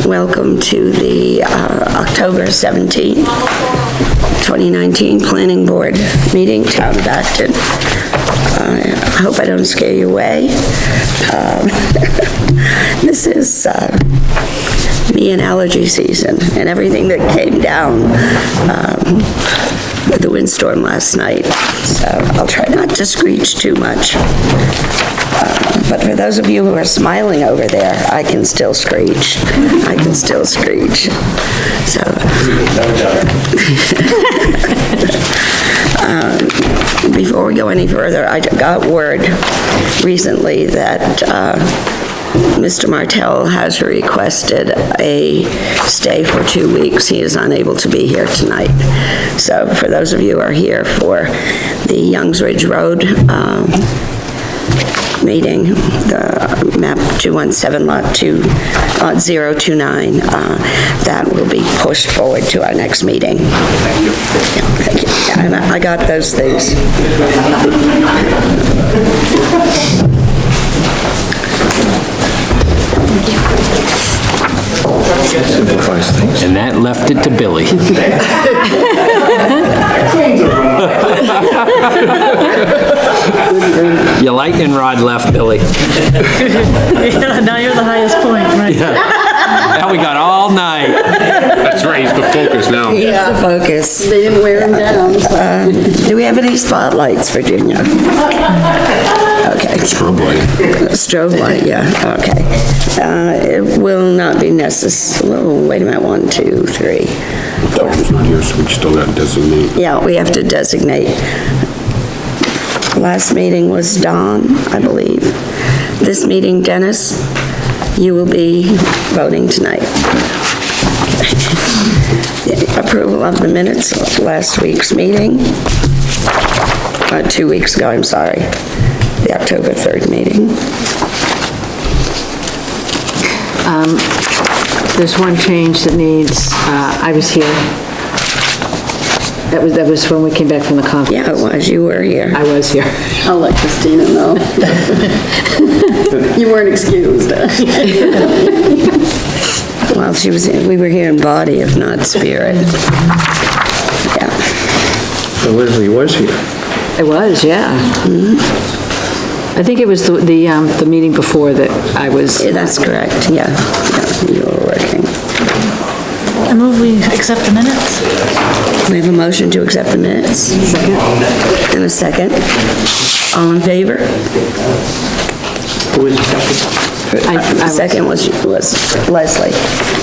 Welcome to the October 17th, 2019 Planning Board meeting, Town of Acton. I hope I don't scare you away. This is me and allergy season and everything that came down with the windstorm last night. So I'll try not to screech too much. But for those of you who are smiling over there, I can still screech. I can still screech. So. Before we go any further, I got word recently that Mr. Martell has requested a stay for 2 weeks. He is unable to be here tonight. So for those of you who are here for the Youngs Ridge Road meeting, the map 217 lot 029, that will be pushed forward to our next meeting. Thank you. Yeah, thank you. Yeah, and I got those things. Simplifies things. And that left it to Billy. Your lightning rod left, Billy. Yeah, now you're the highest point, right? Now we got all night. That's right, he's the focus now. He's the focus. They didn't wear him down. Do we have any spotlights, Virginia? Okay. Strobe light. Strobe light, yeah, okay. It will not be necessary. Oh, wait a minute, 1, 2, 3. Doctor's not here, so we still got to designate. Yeah, we have to designate. Last meeting was Dawn, I believe. This meeting, Dennis, you will be voting tonight. Approval of the minutes of last week's meeting. 2 weeks ago, I'm sorry. The October 3rd meeting. There's one change that needs, I was here. That was when we came back from the conference. Yeah, it was. You were here. I was here. I'll let Christina know. You weren't excused. Well, we were here in body, if not spirit. Yeah. So Leslie was here. It was, yeah. I think it was the meeting before that I was. Yeah, that's correct, yeah. Yeah, you were working. I move we accept the minutes. We have a motion to accept the minutes. Second. And a second. All in favor? Who was the second? The second was Leslie.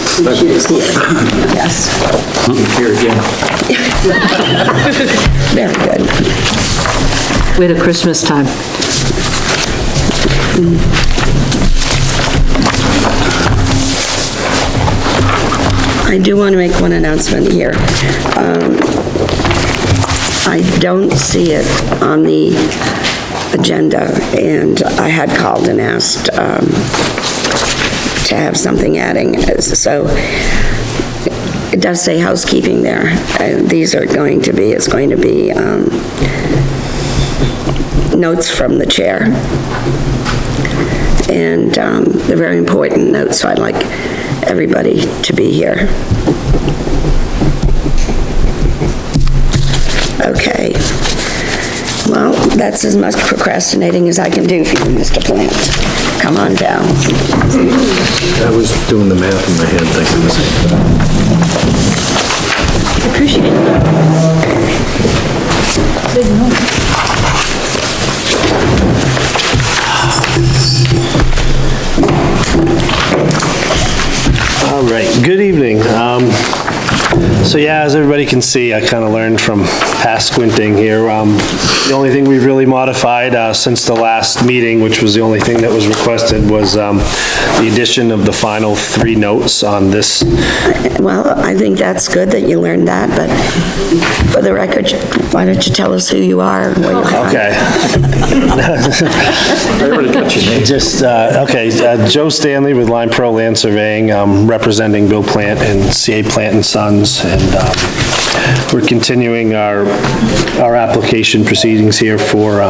She was here. Yes. Here again. Very good. We had a Christmas time. I do want to make one announcement here. I don't see it on the agenda, and I had called and asked to have something adding. So it does say housekeeping there. These are going to be, it's going to be notes from the chair. And they're very important notes, so I'd like everybody to be here. Okay. Well, that's as much procrastinating as I can do for you, Mr. Plant. Come on down. I was doing the math in my head thinking the same thing. Appreciate that. Big note. All right, good evening. So yeah, as everybody can see, I kind of learned from past squinting here. The only thing we've really modified since the last meeting, which was the only thing that was requested, was the addition of the final 3 notes on this. Well, I think that's good that you learned that, but for the record, why don't you tell us who you are and what you're from? Okay. I already got your name. Just, okay, Joe Stanley with Line Pro Land Surveying, representing Bill Plant and CA Plant and Sons, and we're continuing our application proceedings here for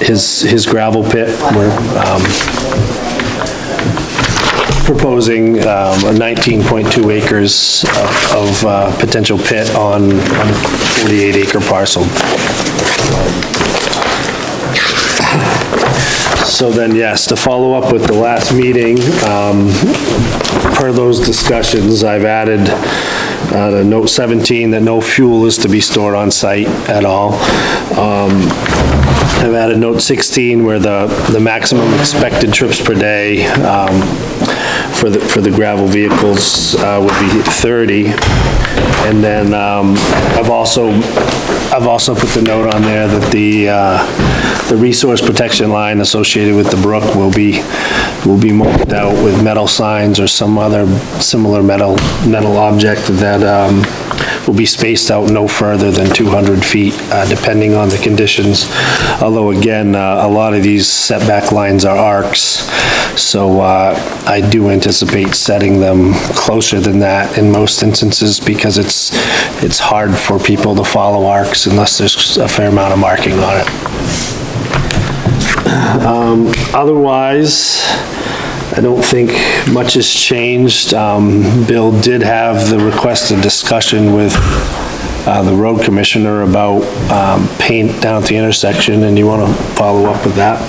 his gravel pit. proposing a 19.2 acres of potential pit on a 48-acre parcel. So then, yes, to follow up with the last meeting, per those discussions, I've added to note 17 that no fuel is to be stored on site at all. I've added note 16 where the maximum expected trips per day for the gravel vehicles would be 30. And then I've also put the note on there that the resource protection line associated with the brook will be marked out with metal signs or some other similar metal object that will be spaced out no further than 200 feet, depending on the conditions. Although again, a lot of these setback lines are arcs, so I do anticipate setting them closer than that in most instances because it's hard for people to follow arcs unless there's a fair amount of marking on it. Otherwise, I don't think much has changed. Bill did have the requested discussion with the road commissioner about paint down at the intersection, and you want to follow up with that?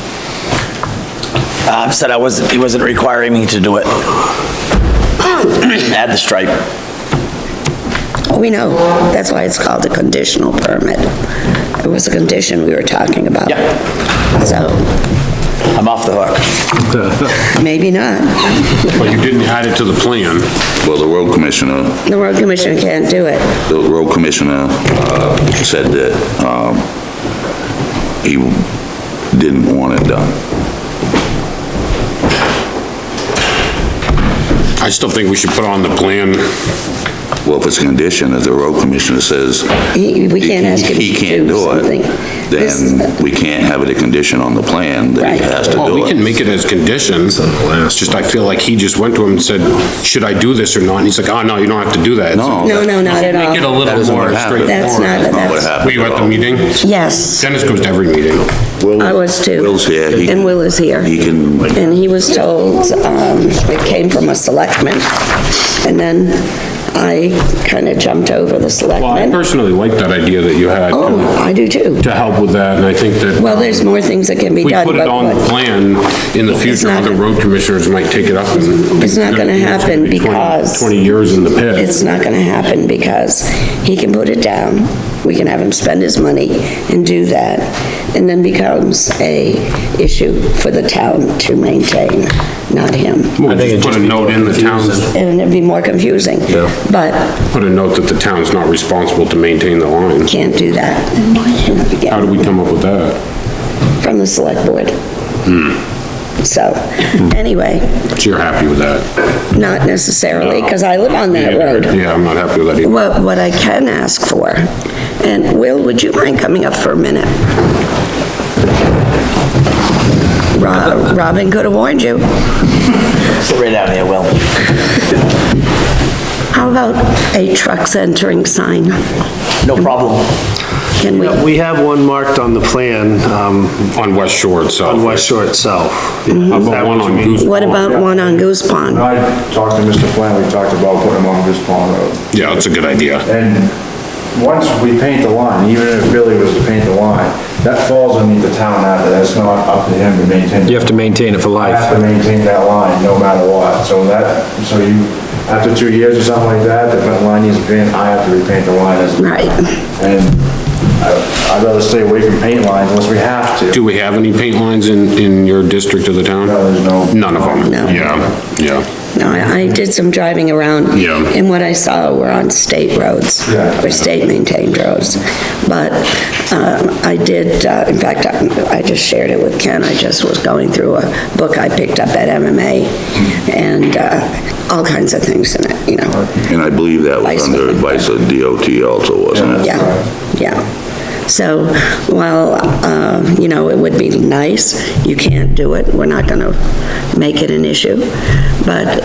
Said he wasn't requiring me to do it. Add the stripe. Oh, we know, that's why it's called a conditional permit. It was a condition we were talking about. Yep. So, I'm off the hook. maybe not. But you didn't add it to the plan. Well, the road commissioner can't do it. The road commissioner said that he didn't want it done. I still think we should put on the plan. Well, if it's a condition, if the road commissioner says We can't ask him he to can't do do something. it, then we can't have it a condition on the plan that he Right. has to Well, do we can it. make it as conditions. It's just, I feel like he just went to him and said, should I do this or not? And he's like, oh, no, you don't have to do that. No. No, not at Make it a all. little isn't more what happened. That's not, straightforward. Not what that's, happened Were you at the all. meeting? yes, Dennis goes to every meeting. I was too. Will's here. He And can- Will is here. He can, And he was told, it came from a selectman, and then I kind of jumped over the Well, I selectman. personally like that idea that you had Oh, I do too. to help with that, and I think that. Well, there's more things that can be We done, put it but on the plan, in the future, not other gonna- road commissioners might take it up and. It's not gonna happen It's gonna be 20 because- 20 years in the pit. it's not gonna happen because he can put it down, we can have him spend his money and do that, and then becomes a issue for the town to maintain, not him. We'll I think just it'd put just a be note more in the town's, confusing. And it'd be more confusing. But put a note that the town's not responsible to maintain the line. can't do that. How do we come up with that? From the select board. So, anyway, So you're happy with that? not necessarily, because I live on that road. Yeah, I'm not happy with that either. What I can ask for, and Will, would you mind coming up for a minute? Robin could have warned you. Sit right down here, Will. How about a trucks entering sign? No problem. Can we, We have one marked on the plan, On West Shore itself. on West Shore itself. How about one on Goose? what about one on Goose Pond? I talked to Mr. Flynn, we talked about putting them on Goose Pond Road. Yeah, that's a good idea. And once we paint the line, even if Billy was to paint the line, that falls underneath the town after, that's not up to him to maintain. You have to maintain it for I have life. to maintain that line no matter what, so you, after 2 years or something like that, if that line needs to paint, I have to repaint the line as. Right. And I'd rather stay away from paint lines unless we have to. Do we have any paint lines in your district of the town? No, there's no. None of them? No. Yeah. No, I did some driving around. Yeah. And what I saw were on state roads. Yeah. Or state-maintained roads. But I did, in fact, I just shared it with Ken. I just was going through a book I picked up at MMA, and all kinds of things in it, you know. and I believe that was under advice of DOT also, wasn't it? Yeah. So, while, you know, it would be nice, you can't do it, we're not gonna make it an issue, but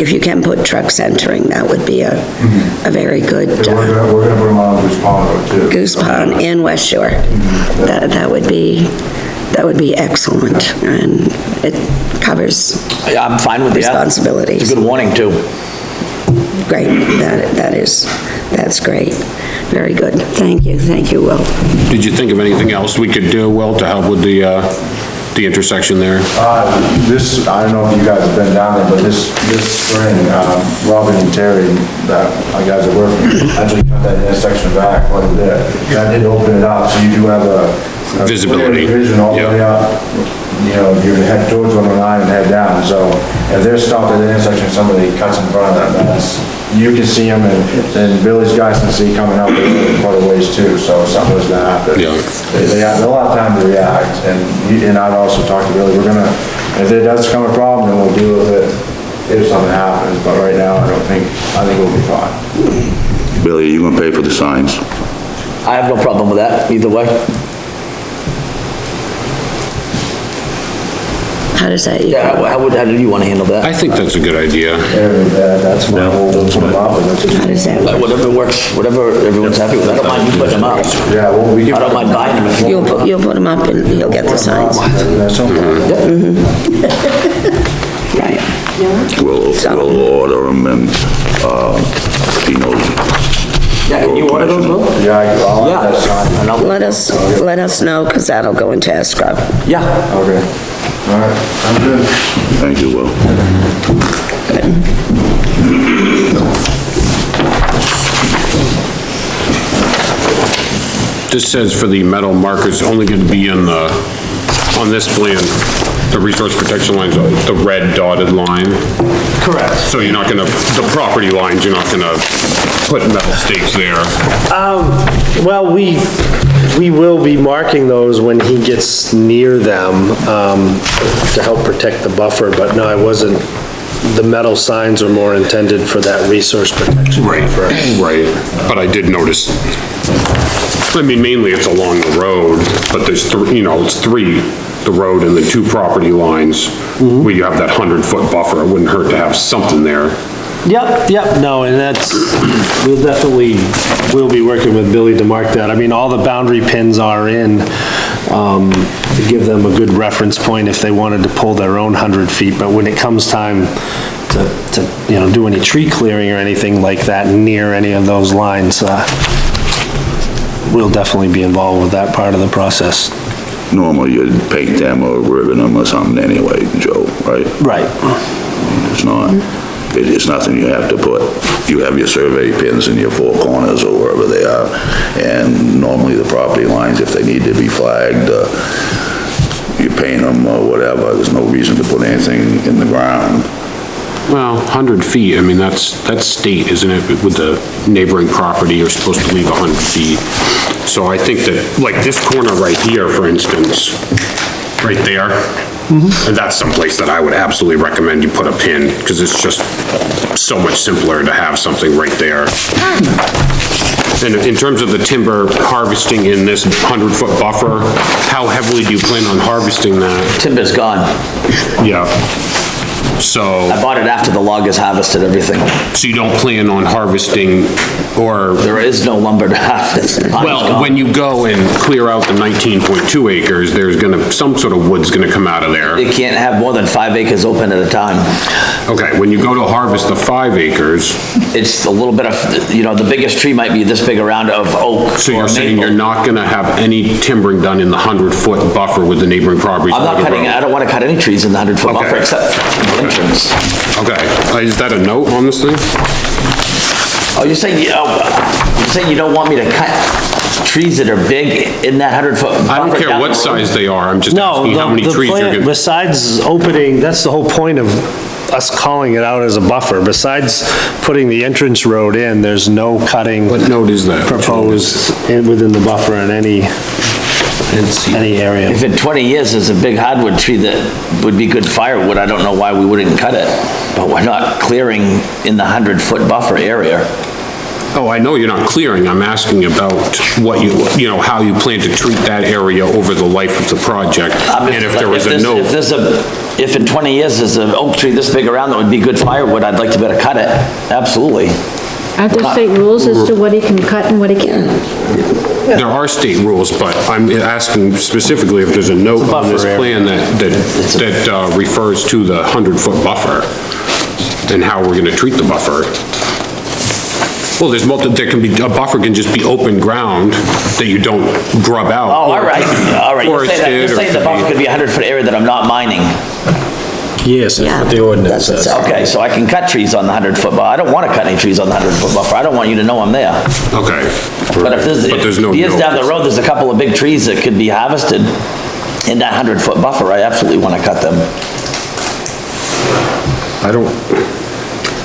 if you can put trucks entering, that would be a very good, We're gonna put them on Goose Pond Road too. Goose Pond and West Shore. That would be excellent, and it covers Yeah, I'm fine with that. responsibilities. It's a good warning, too. Great, that's great. Very good. Thank you, Will. Did you think of anything else we could do, Will, to help with the intersection there? This, I don't know if you guys have been down there, but this spring, Robin and Terry, that my guys are working, actually cut that intersection back quite a bit. That did open it up, so you do have a Visibility. clear vision all the way Yeah. up. You know, you head towards 109 and head down, so if they're stopped at the intersection, somebody cuts in front of that mess, you can see them, and Billy's guys can see coming up the road quite a ways too, so if something was gonna happen. Yeah. They'll have time to react, and I'd also talked to Billy, if there does come a problem, then we'll deal with it if something happens, but right now, I think we'll be fine. Billy, are you gonna pay for the signs? I have no problem with that, either way. How does that? Yeah, how do you want to handle that? I think that's a good idea. That's my whole, put them up, and that's How does that Like, work? whatever works, whatever everyone's happy with, I don't mind you putting them up. yeah, well, we can. I don't mind buying them if you You'll put them up and he'll get the signs. That's okay. Right. We'll order them and, he knows. Yeah, can you order those, Will? Yeah, I'll have that Yeah. sign. And I'll- Let us know, because that'll go into escrow. Yeah, Okay, all right, I'm good. Thank you, Will. This says for the metal markers, only gonna be in on this plan, the resource protection lines, the red dotted line. Correct. So you're not gonna, the property lines, you're not gonna put metal stakes there. Well, we will be marking those when he gets near them, to help protect the buffer, but no, I wasn't, the metal signs are more intended for that resource protection. Right, buffer. right. But I did notice, I mean, mainly it's along the road, but there's three, it's three, the road and the two property lines, where you have that 100-foot buffer. It wouldn't hurt to have something there. Yep, no, and that's, we'll be working with Billy to mark that. I mean, all the boundary pins are in, to give them a good reference point if they wanted to pull their own 100 feet, but when it comes time to do any tree clearing or anything like that near any of those lines, we'll definitely be involved with that part of the process. Normally you'd paint them or ribbon them or something anyway, Joe, right? Right. It's not, it's nothing you have to put. You have your survey pins in your four corners or wherever they are, and normally the property lines, if they need to be flagged, you paint them or whatever. There's no reason to put anything in the ground. Well, 100 feet, I mean, that's state, isn't it? With the neighboring property, you're supposed to leave 100 feet. So I think that, like this corner right here, for instance, right there, and that's someplace that I would absolutely recommend you put a pin, because it's just so much simpler to have something right there. And in terms of the timber harvesting in this 100-foot buffer, how heavily do you plan on harvesting that? timber's gone. Yeah. So, I bought it after the log is harvested, everything. so you don't plan on harvesting, or, There is no lumber to harvest. The pine's well, gone. when you go and clear out the 19.2 acres, there's gonna, some sort of wood's gonna come out of there. You can't have more than 5 acres open at a time. Okay, when you go to harvest the 5 acres, It's a little bit of, the biggest tree might be this big around of oak so or you're saying you're maple. not gonna have any timbering done in the 100-foot buffer with the neighboring properties? I'm not along the cutting, road? I don't want to cut any trees in the 100-foot Okay. buffer except the entrance. Okay, is that a note on this thing? Oh, you're saying you don't want me to cut trees that are big in that 100-foot buffer? I don't care down what the road? size they are, I'm just No, asking how many the trees you're plan, gonna... besides opening, that's the whole point of us calling it out as a buffer. Besides putting the entrance road in, there's no cutting What note is that? proposed within the buffer in any area. If in 20 years there's a big hardwood tree that would be good firewood, I don't know why we wouldn't cut it. But we're not clearing in the 100-foot buffer area. Oh, I know you're not clearing, I'm asking about what how you plan to treat that area over the life of the project, and if there was a note. If in 20 years there's an oak tree this big around that would be good firewood, I'd like to be able to cut it, absolutely. Aren't there state rules as to what he can cut and what he can't? There are state rules, but I'm asking specifically if there's a note on this plan that refers to the 100-foot buffer and how we're gonna treat the buffer. Well, a buffer can just be open ground that you don't grub out. Oh, all right. You're Forested or saying the buffer could be a 100-foot area that I'm not mining. Yes, that's what the ordinance says. Okay, so I can cut trees on the 100-foot buffer. I don't want to cut any trees on the 100-foot buffer. I don't want you to know I'm there. Okay. But if there's no years note. down the road, there's a couple of big trees that could be harvested in that 100-foot buffer, I absolutely want to cut them. I don't,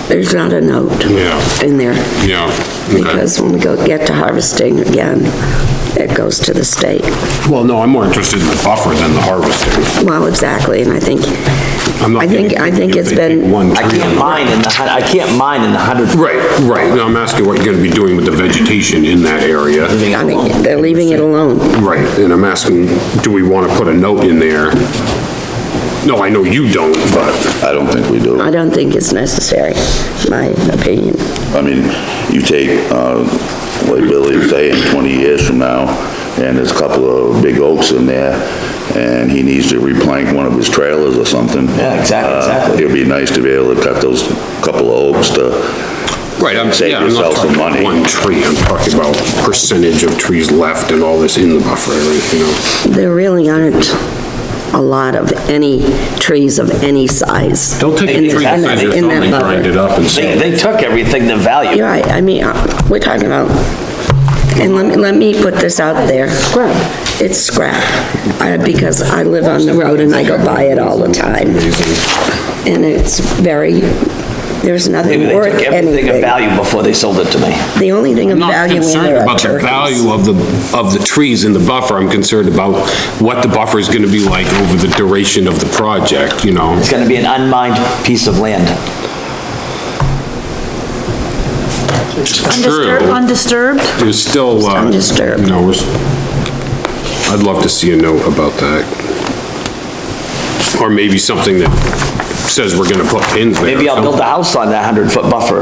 There's not a note Yeah. in there. yeah, okay. Because when we get to harvesting again, it goes to the state. Well, no, I'm more interested in the buffer than the harvesting. Well, exactly, and I think it's been, One I tree. can't mine in the 100. Right, now I'm asking what you're gonna be doing with the vegetation in that area. I think they're leaving it alone. Right, and I'm asking, do we wanna put a note in there? No, I know you don't, but, I don't think we do. I don't think it's necessary, my opinion. I mean, you take, like Billy was saying, 20 years from now, and there's a couple of big oaks in there, and he needs to replank one of his trailers or something. Yeah, exactly. It'd be nice to be able to cut those couple of oaks to right, I'm save not yourself some talking about money. one tree, I'm talking about percentage of trees left and all this in the buffer area, you know? There really aren't a lot of any trees of any size. Don't take a tree in that that- size your in thumb that and buffer. grind it up and say, They took everything to value. You're right, I mean, we're talking about, and let me put this out there. Scrap. It's scrap, because I live on the road and I go by it all the time. And it's there's Maybe nothing they worth took everything of anything. value before they sold it to me. The only thing of I'm not value in concerned there are about the turkeys. value of the trees in the buffer, I'm concerned about what the buffer is gonna be like over the duration of the project, you know? It's gonna be an unmined piece of land. Undisturbed? There's still, undisturbed. you know, I'd love to see a note about that. Or maybe something that says we're gonna put pins there. Maybe I'll build a house on that 100-foot buffer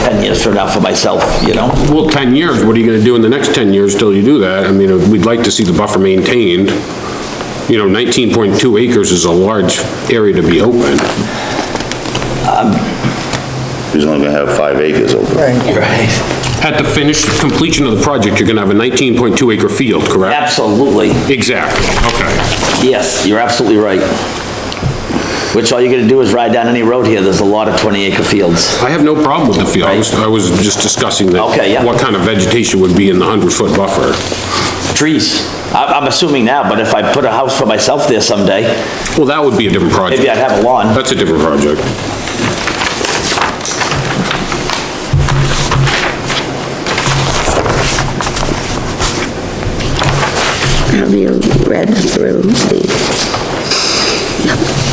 10 years from now for myself, you know? Well, 10 years, what are you gonna do in the next 10 years till you do that? I mean, we'd like to see the buffer maintained. You know, 19.2 acres is a large area to be open. He's only gonna have 5 acres open. Right. At the finished completion of the project, you're gonna have a 19.2 acre field, correct? Absolutely. Exactly, okay. Yes, you're absolutely right. Which all you're gonna do is ride down any road here, there's a lot of 20-acre fields. I have no problem with the field, I was just discussing that. Okay, yeah. What kind of vegetation would be in the 100-foot buffer? Trees. I'm assuming now, but if I put a house for myself there someday, Well, that would be a different project. maybe I'd have a lawn. That's a different project. Have you read through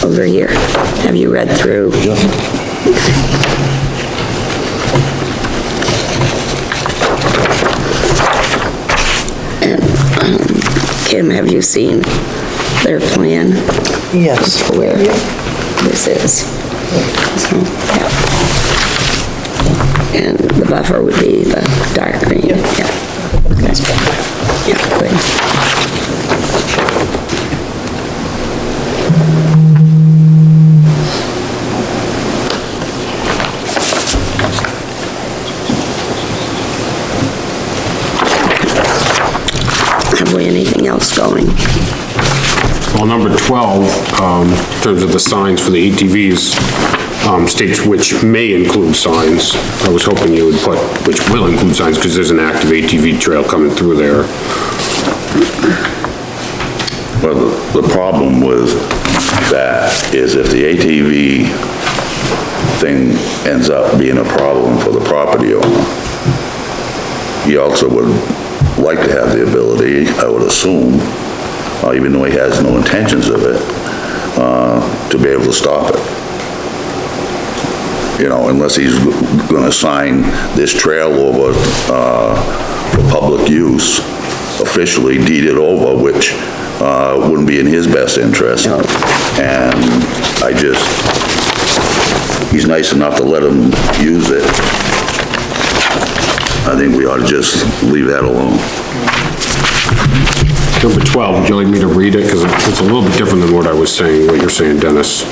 over here? Have you read through? And, Kim, have you seen their plan? Yes. For where this is? So, yeah. And the buffer would be the dark green, yeah. Okay. Yeah, good. Have we anything else going? Well, number 12, in terms of the signs for the ATVs, states which may include signs. I was hoping you would put which will include signs, because there's an active ATV trail coming through there. Well, the problem with that is if the ATV thing ends up being a problem for the property owner, he also would like to have the ability, I would assume, even though he has no intentions of it, to be able to stop it. You know, unless he's gonna sign this trail over, for public use, officially deed it over, which, wouldn't be in his best interest. And he's nice enough to let him use it, I think we ought to just leave that alone. Number 12, would you like me to read it? Because it's a little bit different than what I was saying, what you're saying, Dennis.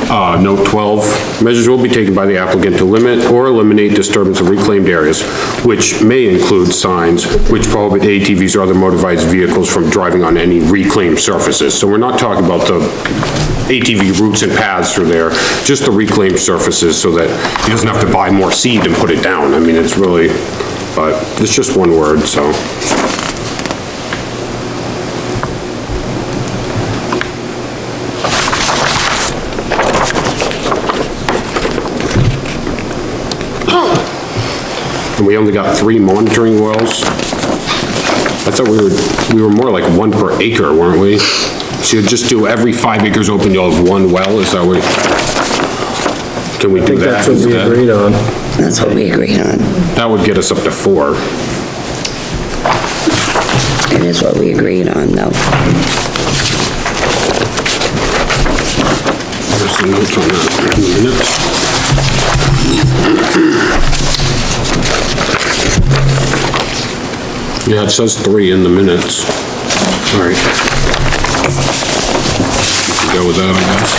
Note 12, measures will be taken by the applicant to limit or eliminate disturbance of reclaimed areas, which may include signs which prohibit ATVs or other motorized vehicles from driving on any reclaimed surfaces. So we're not talking about the ATV routes and paths through there, just the reclaimed surfaces so that he doesn't have to buy more seed and put it down. I mean, it's really, but it's just one word, so. And we only got 3 monitoring wells. I thought we were more like 1 per acre, weren't we? So you just do every 5 acres open, you'll have 1 well, is that what? Can we do that That's what we instead? agreed on. That's what we agreed on. That would get us up to 4. It is what we agreed on, though. There's some notes on that in a minute. Yeah, it says 3 in the minutes. All right. We can go with that, I guess.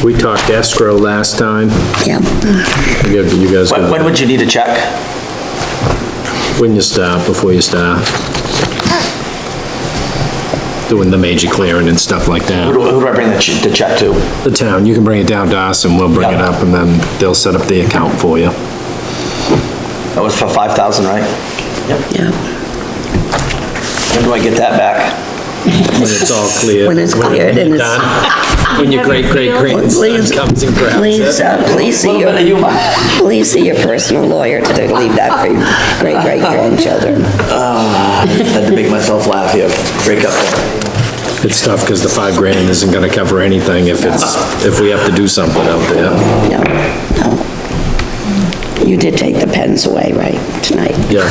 We talked escrow last time. Yeah. You guys, When would you need a check? when you start, before you start. Doing the major clearing and stuff like Who that. do I bring the check to? The town, you can bring it down to us and we'll bring it Yeah. up and then they'll set up the account for you. That was for 5,000, right? Yeah. When do I get that back? When it's all clear. When it's cleared and it's- done. When your great-great-grandson Please, comes and grabs please, it. please see Little bit of your, humor. please see your personal lawyer to leave that for your great-great-grandchildren. I had to make myself laugh here. Break up. It's tough because the $5,000 isn't gonna cover anything if we have to do something out there. No, no. You did take the pens away, right, tonight? Yeah.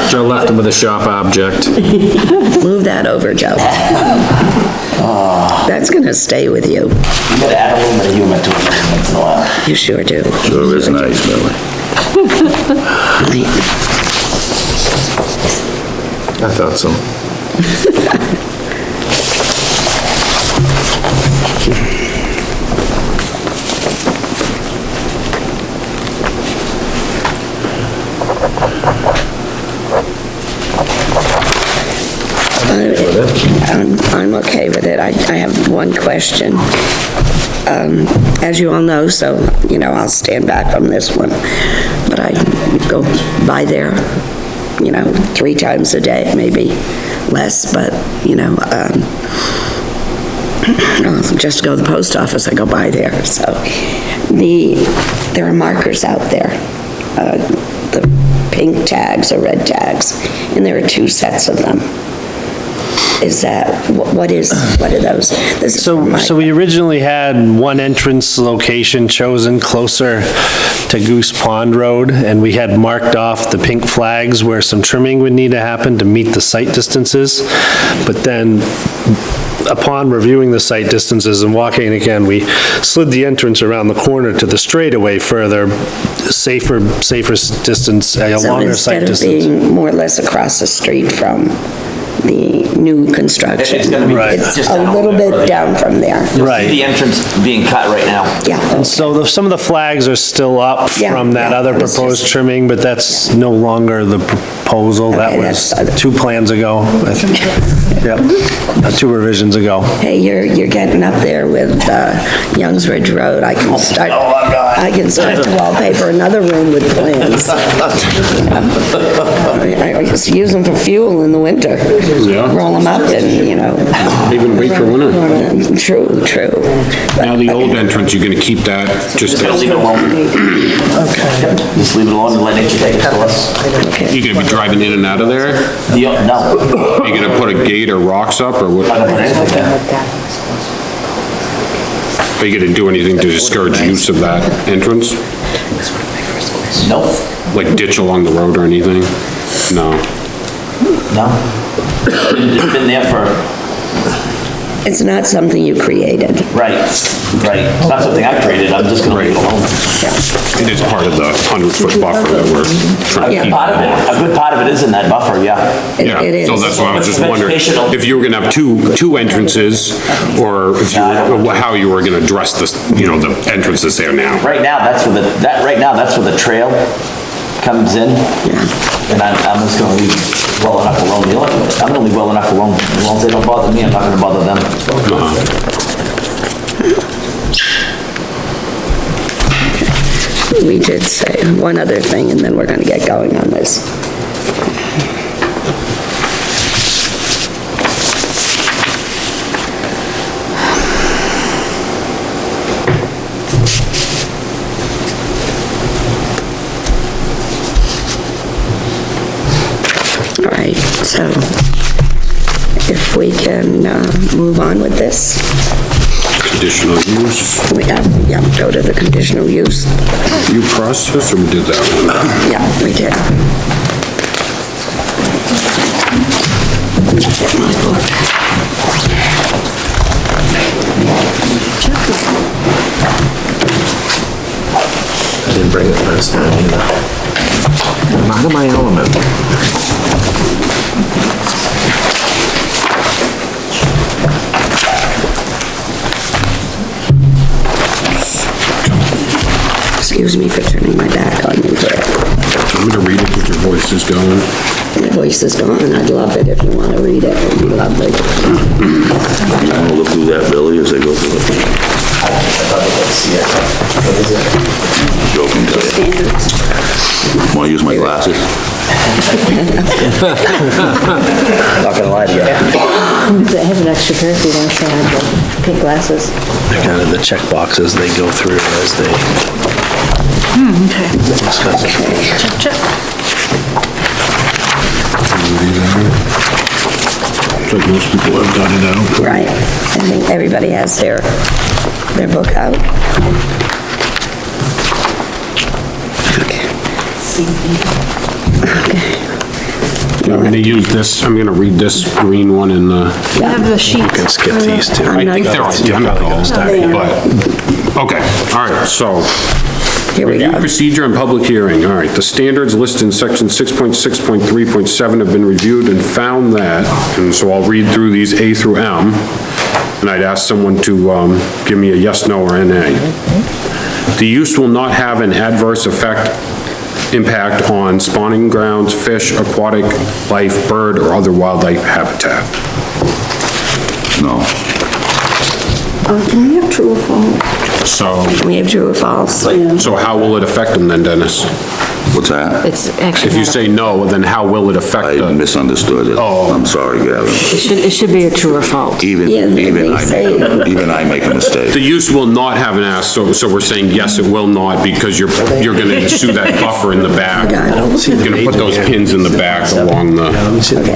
Joe left him with a sharp object. Move that over, Joe. That's gonna stay with you. You gotta add a little bit of humor to it once in a while. You sure do. Sure is nice, Billy. I thought so. I'm okay with it. I have one question. As you all know, so, you know, I'll stand back from this one, but I go by there, you know, 3 times a day, maybe less, but, you know, just to go to the post office, I go by there, so. There are markers out there, the pink tags or red tags, and there are 2 sets of them. Is that, what are those? This is from my- So we originally had one entrance location chosen closer to Goose Pond Road, and we had marked off the pink flags where some trimming would need to happen to meet the site distances. But then, upon reviewing the site distances and walking again, we slid the entrance around the corner to the straightaway further, safer distance, a So longer site instead of distance. being more or less across the street from the new construction. It's gonna be- Right. It's just a down little there bit further. down from there. Right. The entrance being cut right now. Yeah, And so some of the flags are still up Yeah, from that yeah, other it was proposed just- trimming, but that's no longer the proposal. That Okay, was that's- 2 plans ago. I think. Yep, 2 revisions ago. hey, you're getting up there with Youngs Ridge Road. I can start, I can start to wallpaper another room with plans. I just use them for fuel in the winter. Yeah. roll them up and, you know, Even wait for winter. true. Now, the old entrance, you're gonna keep that just, Just leave it alone. Just leave it alone and let nature take its course. you're gonna be driving in and out of there? No, Are you gonna put a gate or rocks up, or what? I don't put anything there. Are you gonna do anything to discourage use of that entrance? Nope, Like ditch along the road or anything? No. no. It's been there for, It's not something you created. right. It's not something I created, I'm just gonna leave it alone. It is part of the 100-foot buffer that we're trying to A keep. good part of it is in that buffer, yeah. Yeah, It is. so that's why I was just wondering, Vegetational. if you were gonna have two entrances, or if you, how you were gonna address this, you know, the entrances there now. Right now, that's where the trail comes in. And I'm just gonna leave well enough alone. I'm gonna leave well enough alone. As long as they don't bother me, I'm not gonna bother them. We did say one other thing, and then we're gonna get going on this. All right, so if we can move on with this, Conditional use, we have, go to the conditional use. you process, or we did that one? Yeah, we did. Get my book. I didn't bring it last time either. I'm out of my element. Excuse me for turning my back on you here. I'm gonna read it because your voice is going. My voice is gone. I'd love it if you want to read it. It'd be lovely. You wanna look through that, Billy, as they go through it? Joking, wanna use my glasses? Not gonna lie to you. I have an extra pair if you want to have the pink glasses. Kind of the check boxes they go through as they discuss it. Check. It's like most people have got it out. Right. I think everybody has their book out. I'm gonna use this, I'm gonna read this green one in the, We have the sheet. You can skip these two. I think they're identical, but, okay, all right, so. Here we Review go. procedure and public hearing, all right. The standards listed in section 6.6.3.7 have been reviewed and found that, and so I'll read through these A through M, and I'd ask someone to give me a yes, no, or NA. The use will not have an adverse impact on spawning grounds, fish, aquatic life, bird, or other wildlife habitat. No. Can we have true or false? So, Can we have true or false? so how will it affect them then, Dennis? What's that? It's actually, If you say no, then how will it affect I the? misunderstood it. Oh. I'm sorry, Gavin. it should be a true or false. Even Yeah, they say- I make a mistake. The use will not have an ass, so we're saying yes, it will not, because you're gonna sue that buffer in the back. You're gonna put those pins in the back along the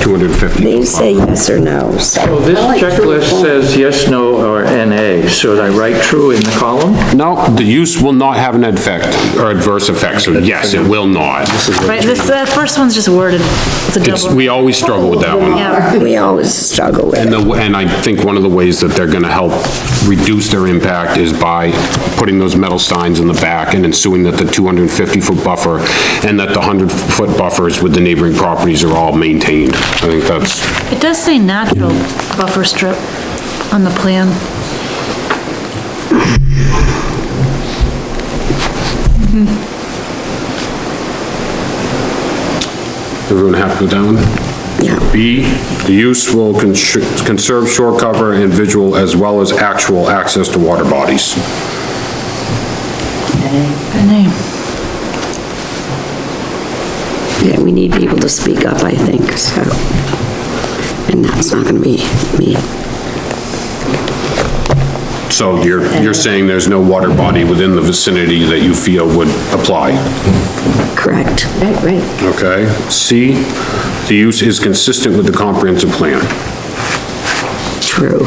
250. These say yes or no, so. So this checklist says yes, no, or NA. Should I write true in the column? No, the use will not have an effect, or adverse effect, so yes, it will not. Right, this, that first one's just worded. It's a double. We always struggle with that one. Yeah, We always struggle with it. And I think one of the ways that they're gonna help reduce their impact is by putting those metal signs in the back and ensuring that the 250-foot buffer and that the 100-foot buffers with the neighboring properties are all maintained. I think that's, it does say natural buffer strip on the plan. everyone happy with that one? Yeah. B, the use will conserve shore cover and visual as well as actual access to water bodies. NA. Yeah, we need people to speak up, I think, so. and that's not gonna be me. So you're saying there's no water body within the vicinity that you feel would apply? Correct. Right. Okay. C, the use is consistent with the comprehensive plan. True.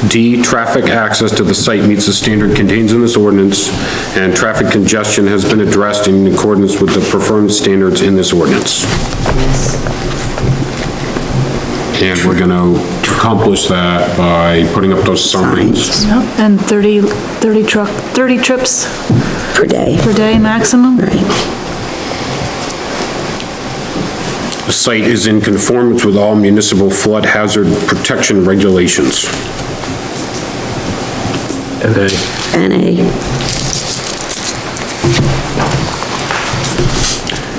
D, traffic access to the site meets the standard contained in this ordinance, and traffic congestion has been addressed in accordance with the performance standards in this ordinance. And we're gonna accomplish that by putting up those signs. Yep, and 30 trips Per day. per day maximum? Right. The site is in conformance with all municipal flood hazard protection regulations. NA.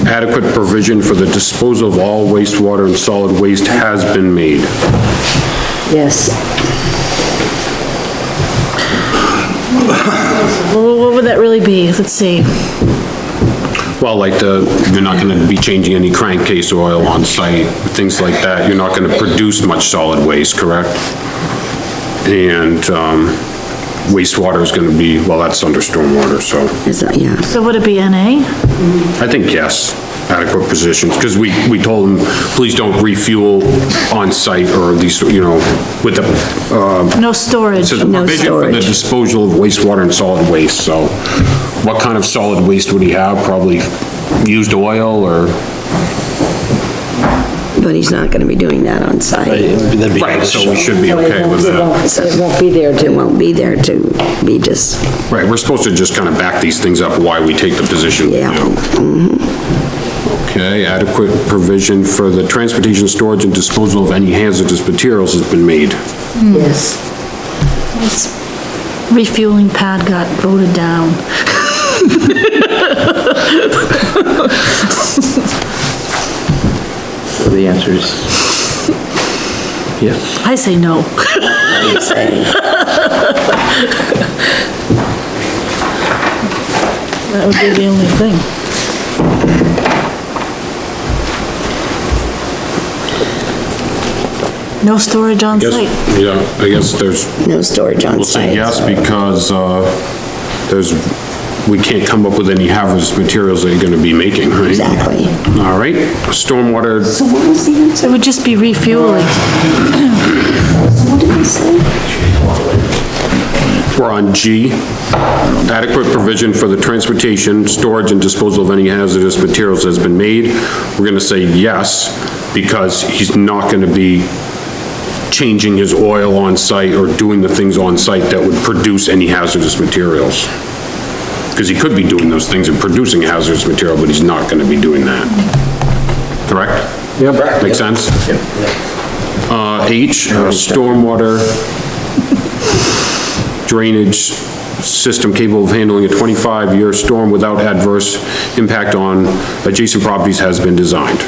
Adequate provision for the disposal of all wastewater and solid waste has been made. Yes. Well, what would that really be? Let's see. Well, like you're not gonna be changing any crankcase oil on site, things like that. You're not gonna produce much solid waste, correct? And, wastewater is gonna be, well, that's under stormwater, so Is that, yeah. So would it be NA? I think yes, adequate positions, because we told them, please don't refuel on site or these, you know, with the, No storage? says a No provision for the storage. disposal of wastewater and solid waste, so what kind of solid waste would he have? Probably used oil or? But he's not gonna be doing that on site. That'd be Right, so we should be So it okay won't- with it that. won't- It won't be there It to, won't be there to be just, Right, we're supposed to just kind of back these things up, why we take the position we yeah. do. Okay, adequate provision for the transportation, storage, and disposal of any hazardous materials has been made. yes. This refueling pad got voted down. So the answer is yes. I say no. That would be the only thing. No storage on Guess, site. yeah, I guess there's, No storage on we'll say site. yes because, we can't come up with any hazardous materials that you're gonna be making, right? Exactly. All right, stormwater, It would just be refueling. we're on G. Adequate provision for the transportation, storage, and disposal of any hazardous materials has been made. We're gonna say yes, because he's not gonna be changing his oil on site or doing the things on site that would produce any hazardous materials. Because he could be doing those things and producing hazardous material, but he's not gonna be doing that. Correct? Yep. Make sense? H, stormwater drainage system capable of handling a 25-year storm without adverse impact on adjacent properties has been designed.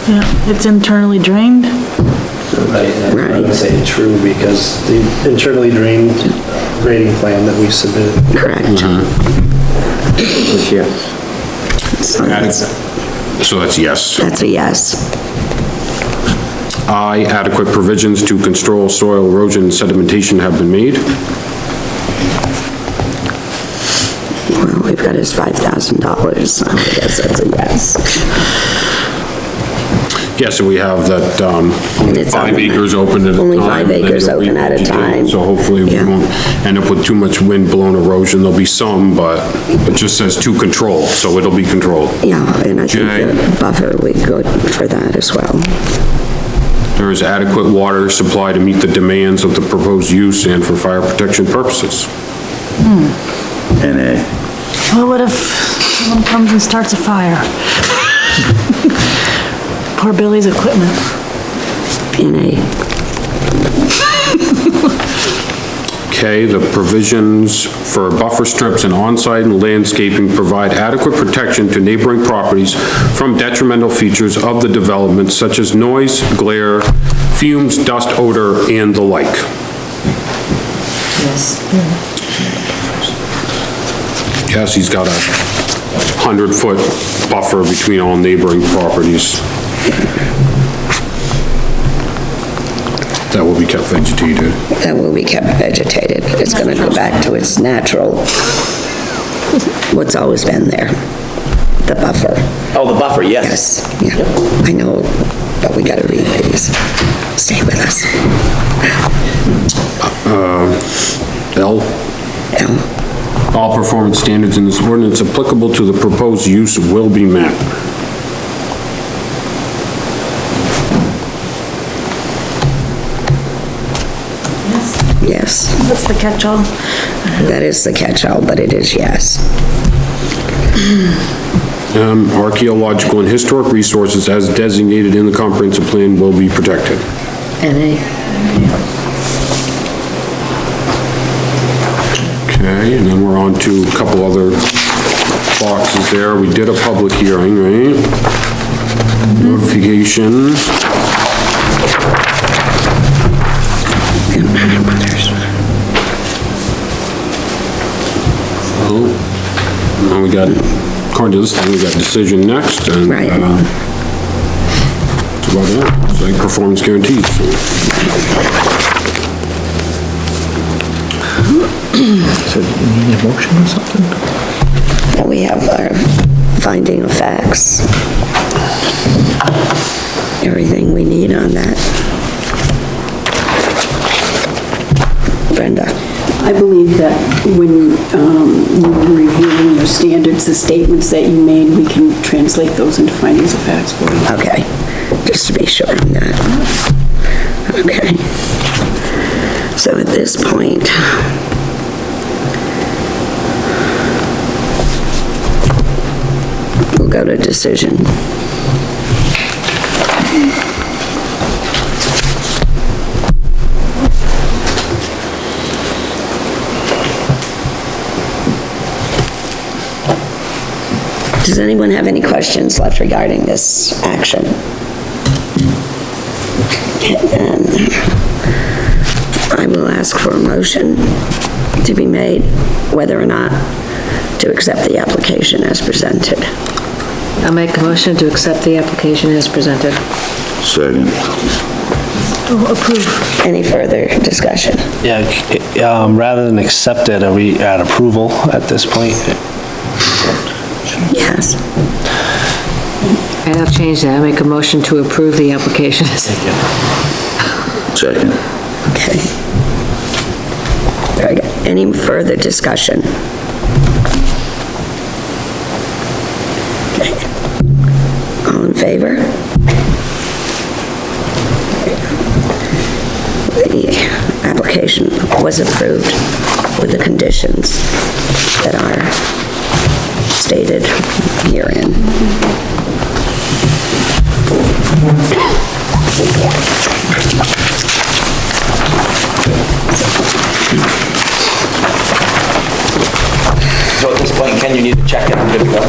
Yeah, it's internally drained. I would say true, because the internally drained grading plan that we submitted. Correct. It's yes. So that's So that's yes. that's a yes. I, adequate provisions to control soil erosion and sedimentation have been made. Well, we've got his $5,000, so I guess that's a yes. Yeah, so we have that, only It's on 5 the- acres open at a time. only 5 acres open at a time. So hopefully we Yeah. won't end up with too much wind-blown erosion. There'll be some, but it just says to control, so it'll be controlled. Yeah, and I think Jay. the buffer would go for that as well. There is adequate water supply to meet the demands of the proposed use and for fire protection purposes. NA. Well, what if someone comes and starts a fire? Poor Billy's equipment. In a, Okay, the provisions for buffer strips and on-site and landscaping provide adequate protection to neighboring properties from detrimental features of the development such as noise, glare, fumes, dust, odor, and the like. Yes, he's got a 100-foot buffer between all neighboring properties. That will be kept vegetated. That will be kept vegetated. It's gonna go back to its natural, what's always been there, the buffer. Oh, the buffer, yes. Yes, yeah, I know, but we gotta read these. Stay with us. L, L. all performance standards in this ordinance applicable to the proposed use will be met. Yes, That's the catch-all. that is the catch-all, but it is yes. Archaeological and historic resources as designated in the comprehensive plan will be protected. NA. Okay, and then we're on to a couple other boxes there. We did a public hearing, right? Notification. Oh, now we got, according to this thing, we got decision next, and, Right. that's about it. It's like performance guarantees. So you need a motion or something? We have our finding of facts. Everything we need on that. Brenda? I believe that when you were reviewing your standards, the statements that you made, we can translate those into findings of facts for you. Okay, just to be sure on that. Okay. So at this point, we'll go to decision. Does anyone have any questions left regarding this action? And I will ask for a motion to be made whether or not to accept the application as presented. I'll make a motion to accept the application as presented. Second. Approve. Any further discussion? Yeah, rather than accept it, are we at approval at this point? Yes. And I'll change that. I'll make a motion to approve the application. Second. Okay. Very good. Any further discussion? Okay. All in favor? The application was approved with the conditions that are stated herein. So at this point, Ken, you need to check it, I'm good to go.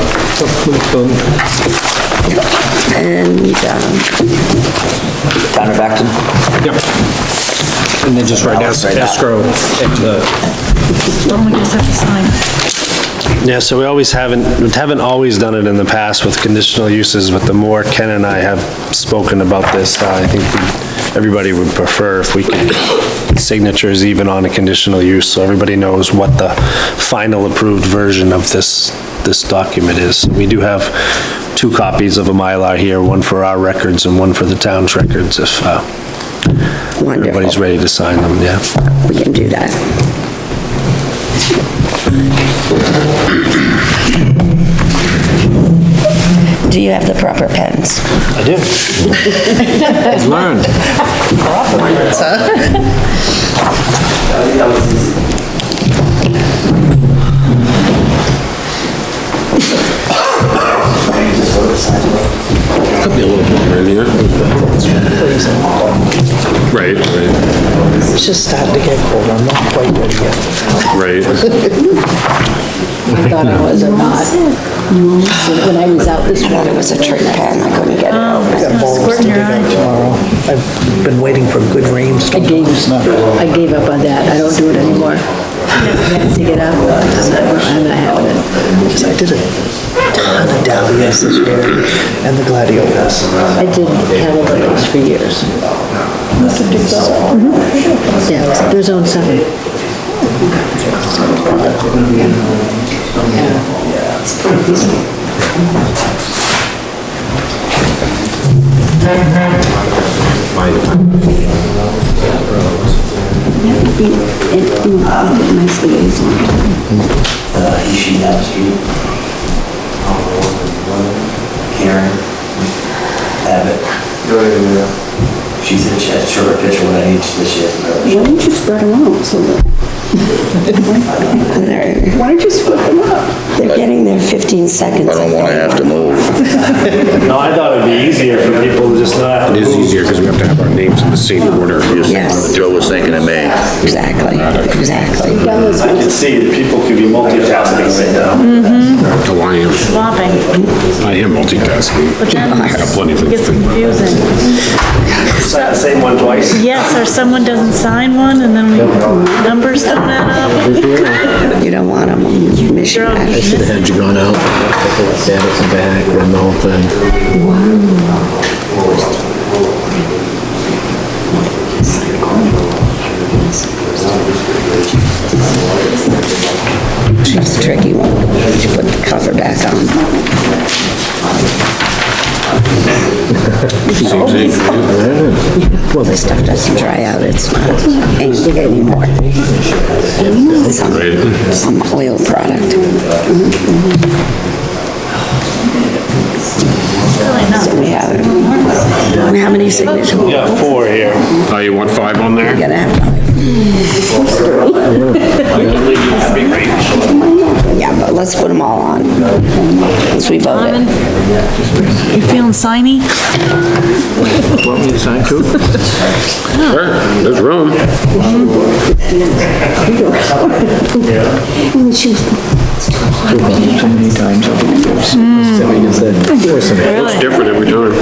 And, Town of Acton? Yep. And then just write escrow at the Oh, we just have to sign. Yeah, so we haven't always done it in the past with conditional uses, but the more Ken and I have spoken about this, I think everybody would prefer if we could get signatures even on a conditional use, so everybody knows what the final approved version of this document is. We do have 2 copies of a Mylar here, one for our records and one for the town's records, if everybody's ready to sign them, yeah. we can do that. Do you have the proper pens? I do. learned. Could be a little bit in here. Right, right, It's just starting to get cold, I'm not quite ready yet. right. I thought it was or not. When I was out this I thought it was a trick pen, I couldn't get it I open. got bulbs to Squirt in dig your out eye. tomorrow. I've been waiting for a good rainstorm. I gave up on that, I don't do it anymore. I have to get up, I'm not having it. did a ton of dahlias this year, and the gladiolus. I did cattle lilies for years. Yeah, there's zone 7. Nice liaison. She down the street. Karen Abbott. She said she had to show her a picture when I need this year. Why don't you spread them out so that, why don't you split them up? They're getting their 15 seconds. I don't wanna have to move. No, I thought it'd be easier for people to just not have to It is easier because we have to have our names in the same order. Yes. Joe was thinking of me. Exactly, exactly. I can see that people could be multitasking right now. Oh, I am. Swapping, I am multitasking. but then I have plenty of it gets things. confusing. Sign the same one twice. Yes, or someone doesn't sign one and then numbers don't add up. You don't want them mission. Girl, I should have had you gone out, take a look at it from back, run the whole thing. It's a tricky one. You put the cover back on. Well, this stuff doesn't dry out, it's not ink anymore. Some oil product. So we have, how many signatures? We got 4 here. Oh, you want 5 on there? We're gonna have 5. Yeah, but let's put them all on. Once we vote it. You feeling signy? Want me to sign too? Sure, there's room. So many times over the years. It's different every time.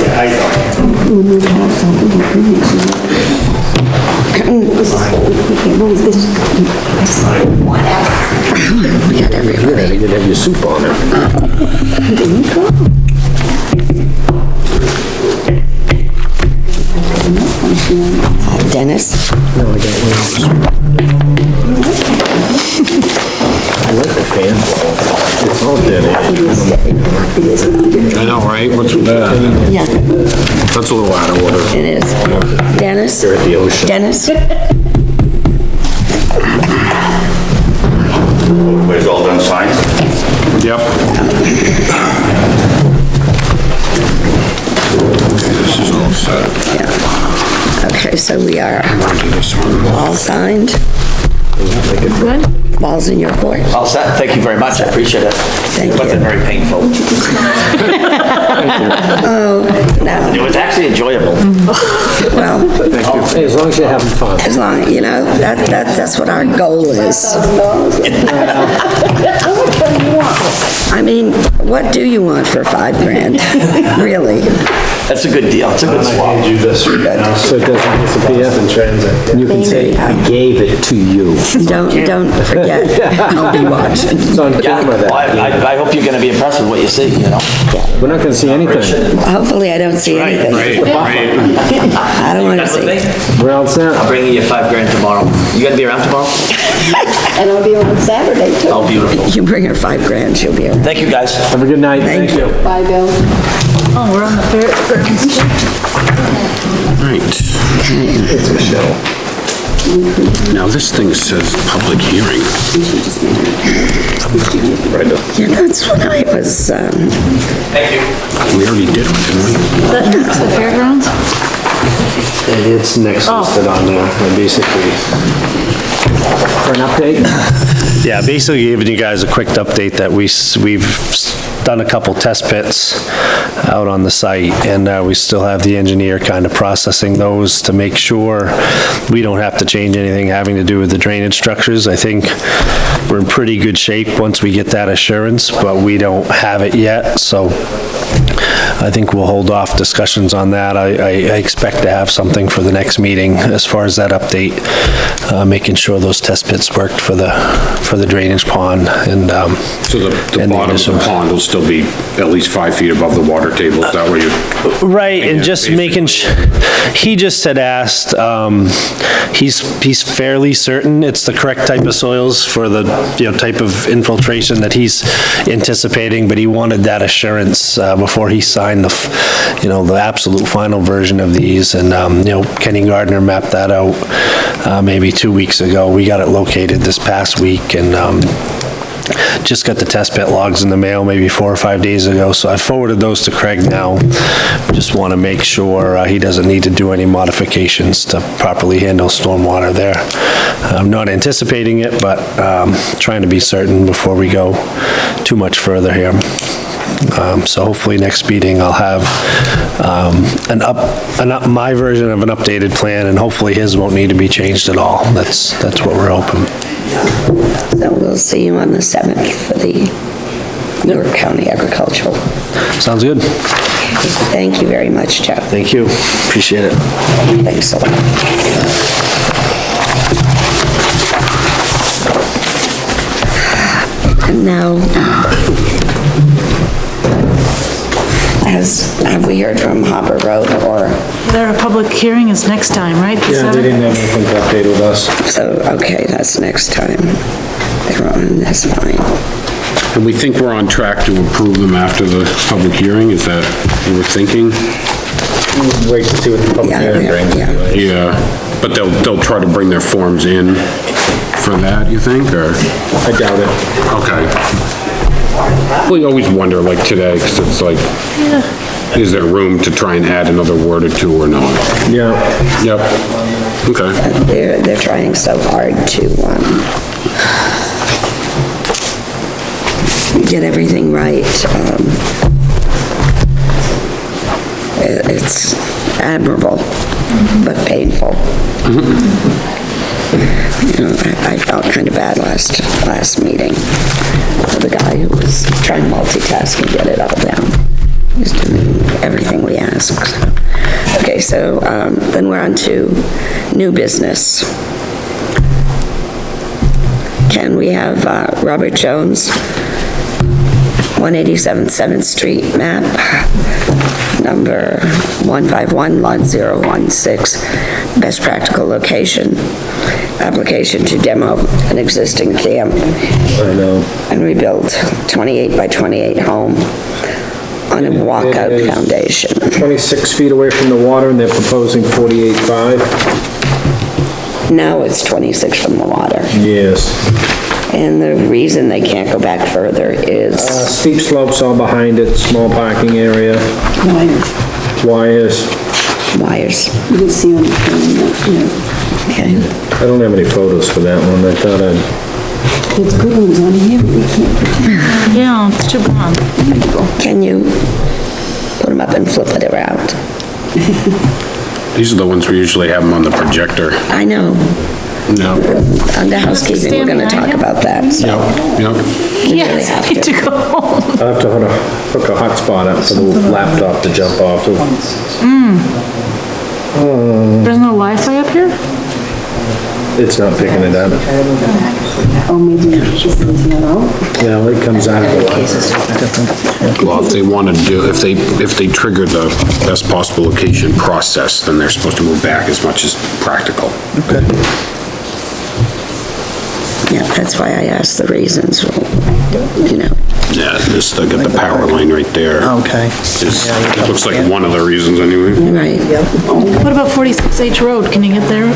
We got everybody. You didn't have your soup on it. Dennis? No, I got one else. I like the fan blow. It's all dead I know, right? What's with that? Yeah, That's a little out of order. it is. Dennis? You're at the ocean. Dennis? Everybody's all done signed? Yep. This is all set. Okay, so we are Do this one. all signed. Good? Ball's in your court. All set, thank you very much, I appreciate it. Thank It wasn't you. very painful. No, It was actually enjoyable. well, Hey, as long as you're having fun. as long, you know, that's what our goal is. I mean, what do you want for 5 grand? Really? That's a good deal, it's a good swap. Do this right now. So it doesn't disappear. In transit. And you can say, I gave it to you. Don't forget, I'll be watching. It's on Yeah, camera well, that. I hope you're gonna be impressed with what you see, you know? We're not gonna see anything. Hopefully I don't see anything. Right. I don't want to With me? see. We're all set. I'll bring you your 5 grand tomorrow. You gonna be around tomorrow? And I'll be around Saturday too. Oh, beautiful. You bring her 5 grand, she'll be around. Thank you, guys. Have a good night. Thank you. Bye, Bill. Oh, we're on the third. Right. It's Michelle. Now, this thing says public hearing. Yeah, that's what I was, Thank you. We already did it, didn't we? That's the fairgrounds? It's next listed on there, and basically. For an update? Yeah, basically giving you guys a quick update that we've done a couple test pits out on the site, and we still have the engineer kind of processing those to make sure we don't have to change anything having to do with the drainage structures. I think we're in pretty good shape once we get that assurance, but we don't have it yet, so I think we'll hold off discussions on that. I expect to have something for the next meeting as far as that update, making sure those test pits worked for the drainage pond and, So the and bottom of the pond will still be at least 5 feet above the water table, is that what you? right, and just making, he just had asked, he's fairly certain it's the correct type of soils for the, type of infiltration that he's anticipating, but he wanted that assurance before he signed the absolute final version of these, and, Kenny Gardner mapped that out maybe 2 weeks ago. We got it located this past week, and just got the test pit logs in the mail maybe 4 or 5 days ago, so I forwarded those to Craig now. Just want to make sure he doesn't need to do any modifications to properly handle stormwater there. I'm not anticipating it, but trying to be certain before we go too much further here. So hopefully next meeting I'll have my version of an updated plan, and hopefully his won't need to be changed at all. That's what we're hoping. So we'll see you on the 7th for the York County Agricultural. Sounds good. Thank you very much, Joe. Thank you. Appreciate it. Thanks a lot. And now, have we heard from Hopper Road or? Their public hearing is next time, right? Yeah, they didn't have anything to update with us. So, okay, that's next time. That's fine. And we think we're on track to approve them after the public hearing, is that what we're thinking? Wait to see what the public hearing brings. Yeah, but they'll try to bring their forms in for that, you think, or? I doubt it. Okay. We always wonder, like today, because it's like, is there room to try and add another word or two or not? Yeah. Yep. Okay. They're trying so hard to, get everything right. It's admirable, but painful. I felt kind of bad last meeting for the guy who was trying to multitask and get it all down. He's doing everything we asked. Okay, so then we're on to new business. Can we have Robert Jones, 187 7th Street, map number 151, lot 016, best practical location, application to demo an existing camp and rebuild 28 by 28 home on a walkout foundation. 26 feet away from the water, and they're proposing 48.5? Now it's 26 from the water. Yes. And the reason they can't go back further is? Steep slopes all behind it, small parking area. Wires. You can see on the phone, Okay. I don't have any photos for that one. I thought I'd... There's good ones on here, but we can't pretend. Yeah, it's too bad. Can you put them up and flip it around? These are the ones we usually have them on the projector. I know. No. Under housekeeping, we're gonna talk about that, so. Yep. Yes, I need to go home. I'll have to hook a hotspot up for the laptop to jump off to. There's no Wi-Fi up here? It's not picking it up. Oh, maybe it's not out. Yeah, it comes out of the line. Well, if they want to do, if they trigger the best possible location process, then they're supposed to move back as much as practical. Okay. Yeah, that's why I asked the reasons, Yeah, this, they got the power line right there. Okay. It looks like one of the reasons anyway. Right. What about 46H Road? Can you get there? You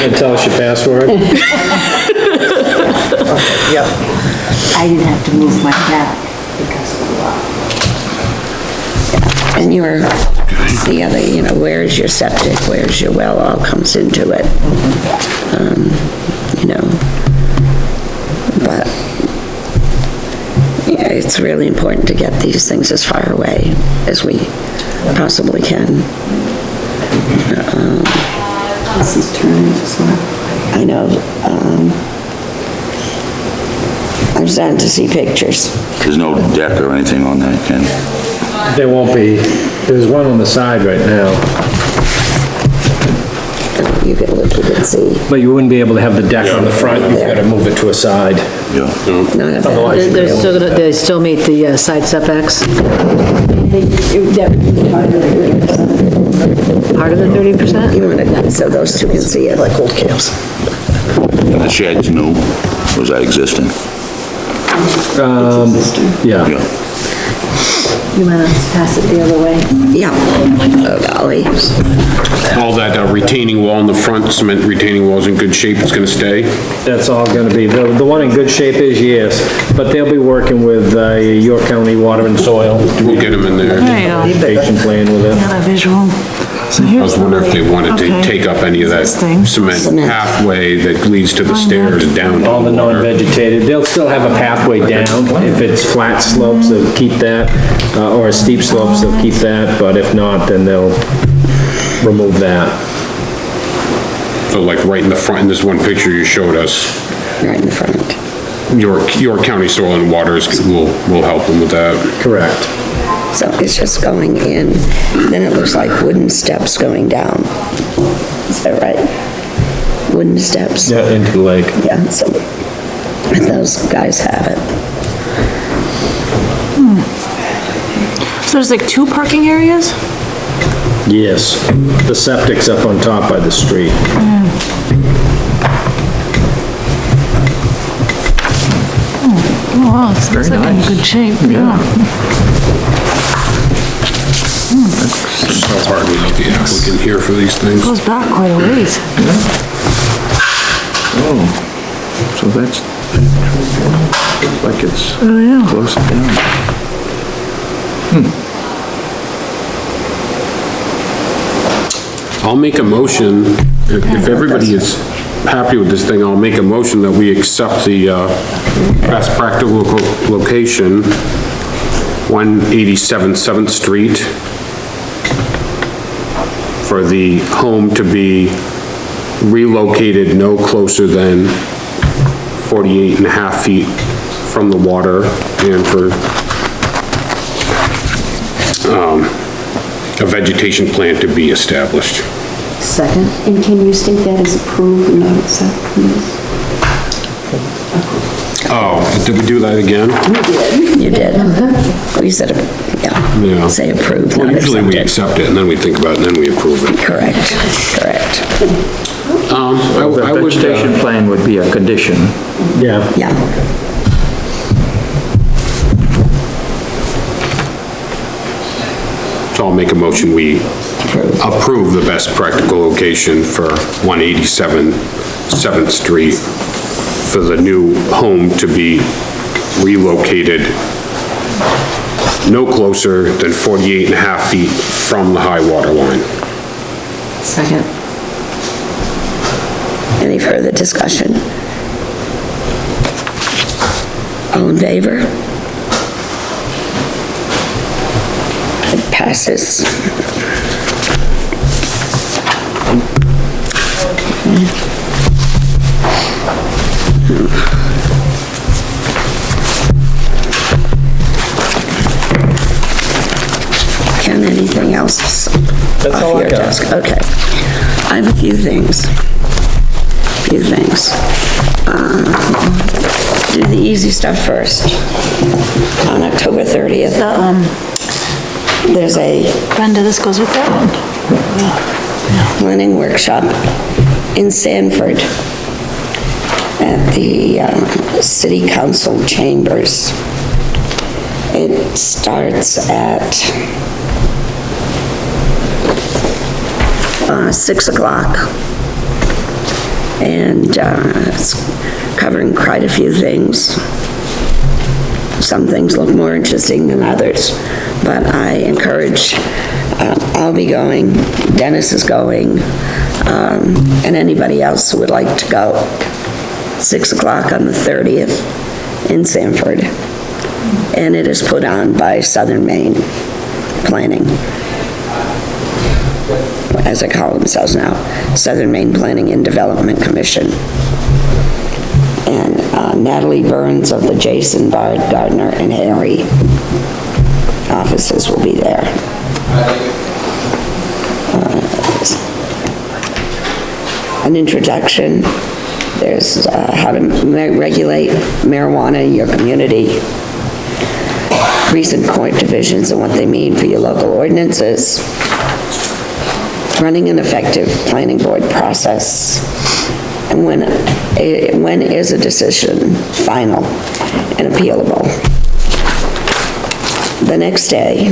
gonna tell us your password? Yep. I didn't have to move my back because of the law. And the other, where's your septic, where's your well, all comes into it. But, yeah, it's really important to get these things as far away as we possibly can. This is turning as well. I know, I comes down to see pictures. There's no deck or anything on that, Ken? There won't be, there's one on the side right now, You can look, you can see. but you wouldn't be able to have the deck on the front, you've gotta move it to a side. Yeah. Not a Otherwise, bad, They're still gonna, they still meet the side setbacks, That would be part of the 30%. part of the 30%? you want it, so those two can see it. Like old camps. And the shed's new, was that existing? Yeah. Yeah. You wanna pass it the other way? Yeah. Oh, golly. All that retaining wall in the front, cement retaining wall's in good shape, it's gonna stay? That's all gonna be, the one in good shape is, yes, but they'll be working with York County Water and Soil. We'll get them in there. There you go. Vegetation plan with it. Got a visual. So I here's was the wondering if they light. wanted to Okay. take up any of that This thing. cement pathway that leads to the stairs down to All the the water. non-vegetated, they'll still have a pathway down. If it's flat slopes, they'll keep that, or steep slopes, they'll keep that, but if not, then they'll remove that. So like right in the front, in this one picture you showed us, Right in the front. York County Soil and Waters will help them with that. Correct. So it's just going in, then it looks like wooden steps going down. Is that right? Wooden steps? Yeah, into the lake. Yeah, so those guys have it. So there's like 2 parking areas? Yes, the septic's up on top by the street. Oh, wow, it looks like in good shape, yeah. So hard without the applicant here for these things. Goes back quite a ways. So that's, like it's Oh, yeah. close down. I'll make a motion, if everybody is happy with this thing, I'll make a motion that we accept the best practical location, 187 7th Street, for the home to be relocated no closer than 48 and a half feet from the water, and for a vegetation plan to be established. Second? And can you state that as approved and not accepted? Oh, did we do that again? You did. Well, you said, yeah, Yeah. say approved, Well, not usually we accepted. accept it, and then we think about it, and then we approve it. Correct, correct. I The would, vegetation plan would be a condition. Yeah. Yeah, so I'll make a motion, we approve the best practical location for 187 7th Street for the new home to be relocated no closer than 48 and a half feet from the high water line. Second. any further discussion? All in favor? It passes. Ken, anything else? That's off all I your got. desk? Okay. I have a few things. Do the easy stuff first. On October 30th, there's a Brenda, this goes with that one. planning workshop in Sanford at the City Council Chambers. It starts at 6 o'clock. And it's covering quite a few things. Some things look more interesting than others, but I encourage, I'll be going, Dennis is going, and anybody else who would like to go. 6 o'clock on the 30th in Sanford. And it is put on by Southern Maine Planning, as I call themselves now, Southern Maine Planning and Development Commission. And Natalie Burns of the Jason Bard, Gardner, and Harry offices will be there. An introduction, there's how to regulate marijuana in your community, recent court divisions and what they mean for your local ordinances, running an effective planning board process, and when is a decision final and appealable. The next day,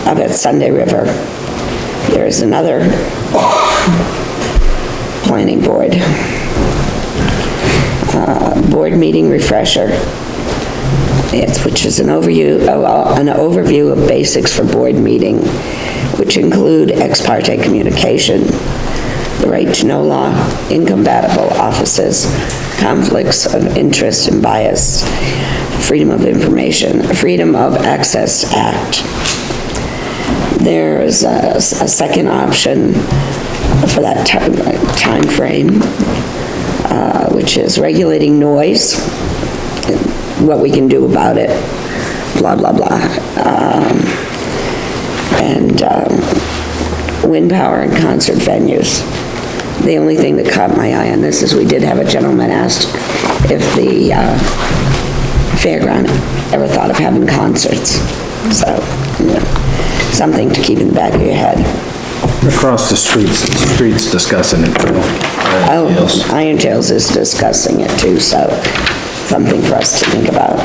up at Sunday River, there is another planning board, board meeting refresher, which is an overview of basics for board meeting, which include ex parte communication, the right to know law, incompatible offices, conflicts of interest and bias, freedom of information, Freedom of Access Act. There's a second option for that time frame, which is regulating noise, what we can do about it, blah, blah, blah. And wind power and concert venues. The only thing that caught my eye on this is we did have a gentleman ask if the fairground ever thought of having concerts. So, something to keep in the back of your head. Across the streets discussing it too. Oh, Iron Tales is discussing it too, so something for us to think about.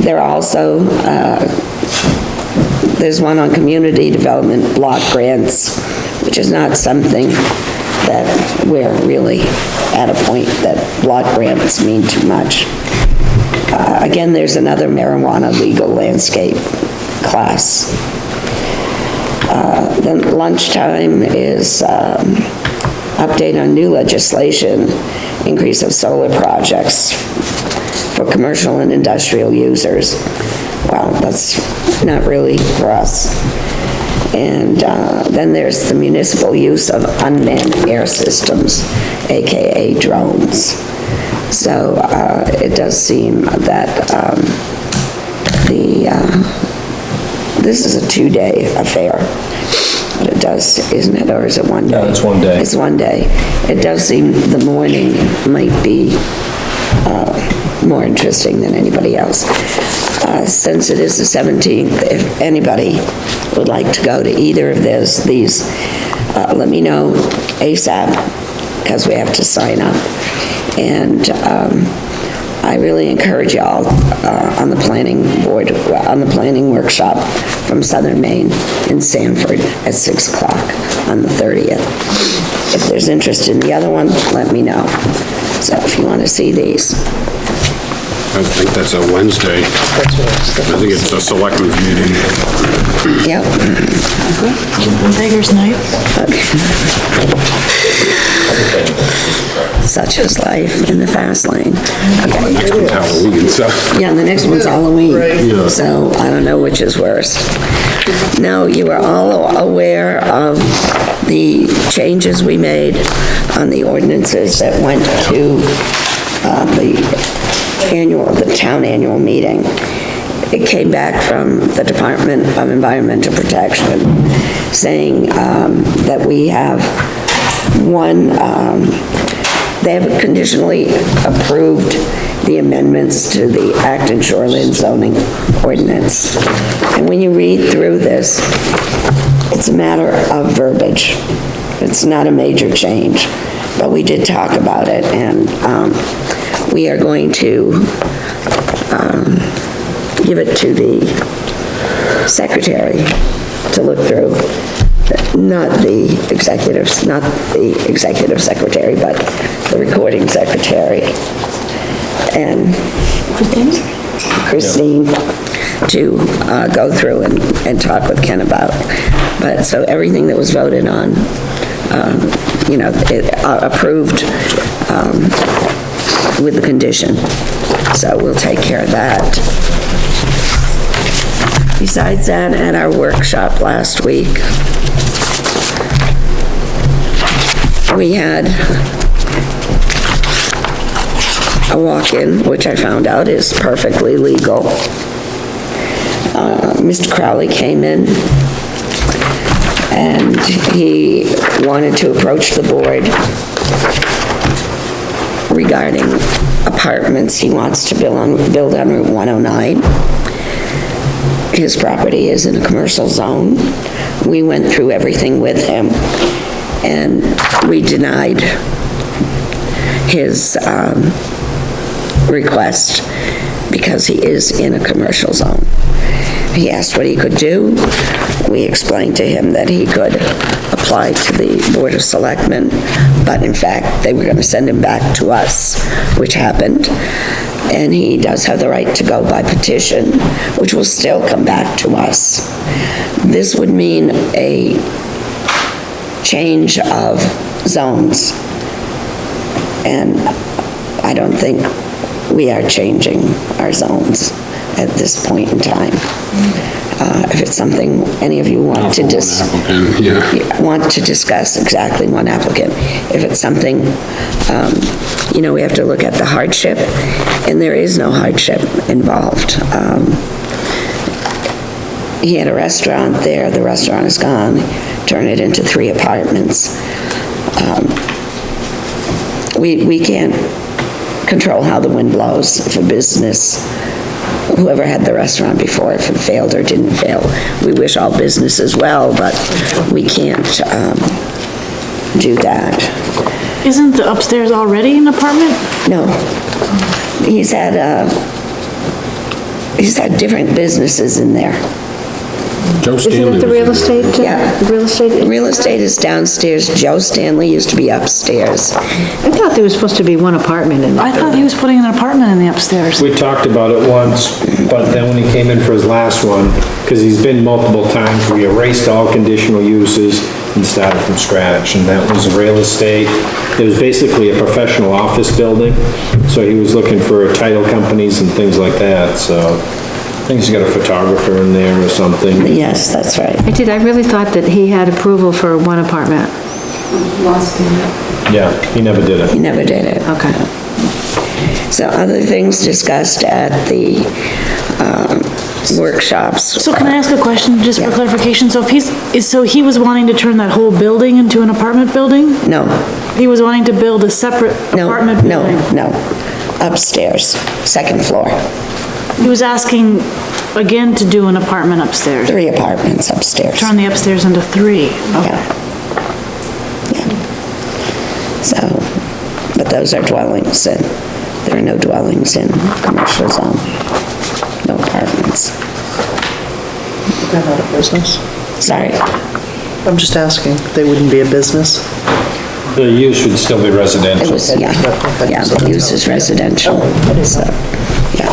There are also, there's one on community development block grants, which is not something that we're really at a point that block grants mean too much. Again, there's another marijuana legal landscape class. Then lunchtime is update on new legislation, increase of solar projects for commercial and industrial users. Well, that's not really for us. And then there's the municipal use of unmanned air systems, AKA drones. So it does seem that this is a 2-day affair. But it does, isn't it, or is it 1 day? No, it's 1 day. It's 1 day. It does seem the morning might be more interesting than anybody else. Since it is the 17th, if anybody would like to go to either of these, let me know ASAP, because we have to sign up. And I really encourage y'all on the planning board, on the planning workshop from Southern Maine in Sanford at 6 o'clock on the 30th. If there's interest in the other one, let me know. So if you want to see these. I think that's a Wednesday. I think it's a selectmen's meeting. Yep. Beggars night. Such is life in the fast lane. Okay. Next one's Halloween, so. Yeah, the next one's Halloween, so I don't know which is worse. Now, you are all aware of the changes we made on the ordinances that went to the town annual meeting. It came back from the Department of Environmental Protection saying that we have they have conditionally approved the amendments to the Acton Shoreline zoning ordinance. And when you read through this, it's a matter of verbiage. It's not a major change, but we did talk about it, and we are going to give it to the secretary to look through. Not the executive secretary, but the recording secretary. And Christine to go through and talk with Ken about. But so everything that was voted on, approved with the condition. So we'll take care of that. Besides that, at our workshop last week, we had a walk-in, which I found out is perfectly legal. Mr. Crowley came in, and he wanted to approach the board regarding apartments he wants to build on Route 109. His property is in a commercial zone. We went through everything with him, and we denied his request because he is in a commercial zone. He asked what he could do. We explained to him that he could apply to the Board of Selectmen, but in fact, they were going to send him back to us, which happened. And he does have the right to go by petition, which will still come back to us. This would mean a change of zones. And I don't think we are changing our zones at this point in time. If it's something any of you want to discuss, exactly one applicant. If it's something, we have to look at the hardship, and there is no hardship involved. He had a restaurant there, the restaurant is gone, turn it into 3 apartments. We can't control how the wind blows. If a business, whoever had the restaurant before, if it failed or didn't fail, we wish all businesses well, but we can't do that. Isn't the upstairs already an apartment? No. He's had different businesses in there. Joe Isn't Stanley it the was real in estate? Yeah. The real estate? Real estate is downstairs. Joe Stanley used to be upstairs. I thought there was supposed to be one apartment in there. I thought he was putting an apartment in the upstairs. We talked about it once, but then when he came in for his last one, because he's been multiple times, we erased all conditional uses and started from scratch, and that was real estate. It was basically a professional office building, so he was looking for title companies and things like that, so I think he's got a photographer in there or something. Yes, that's right. I really thought that he had approval for one apartment. Yeah, he never did it. He never did it. Okay. So other things discussed at the workshops. So can I ask a question, just for clarification? So so he was wanting to turn that whole building into an apartment building? No, He was wanting to build a separate apartment building? no. Upstairs, second floor. He was asking again to do an apartment upstairs? 3 apartments upstairs. Turn the upstairs into 3? Yeah. So, but those are dwellings, and there are no dwellings in commercial zone. No apartments. They're not a business. Sorry. I'm just asking, they wouldn't be a business? The use would still be It residential. was, yeah, the use is residential, so, yeah.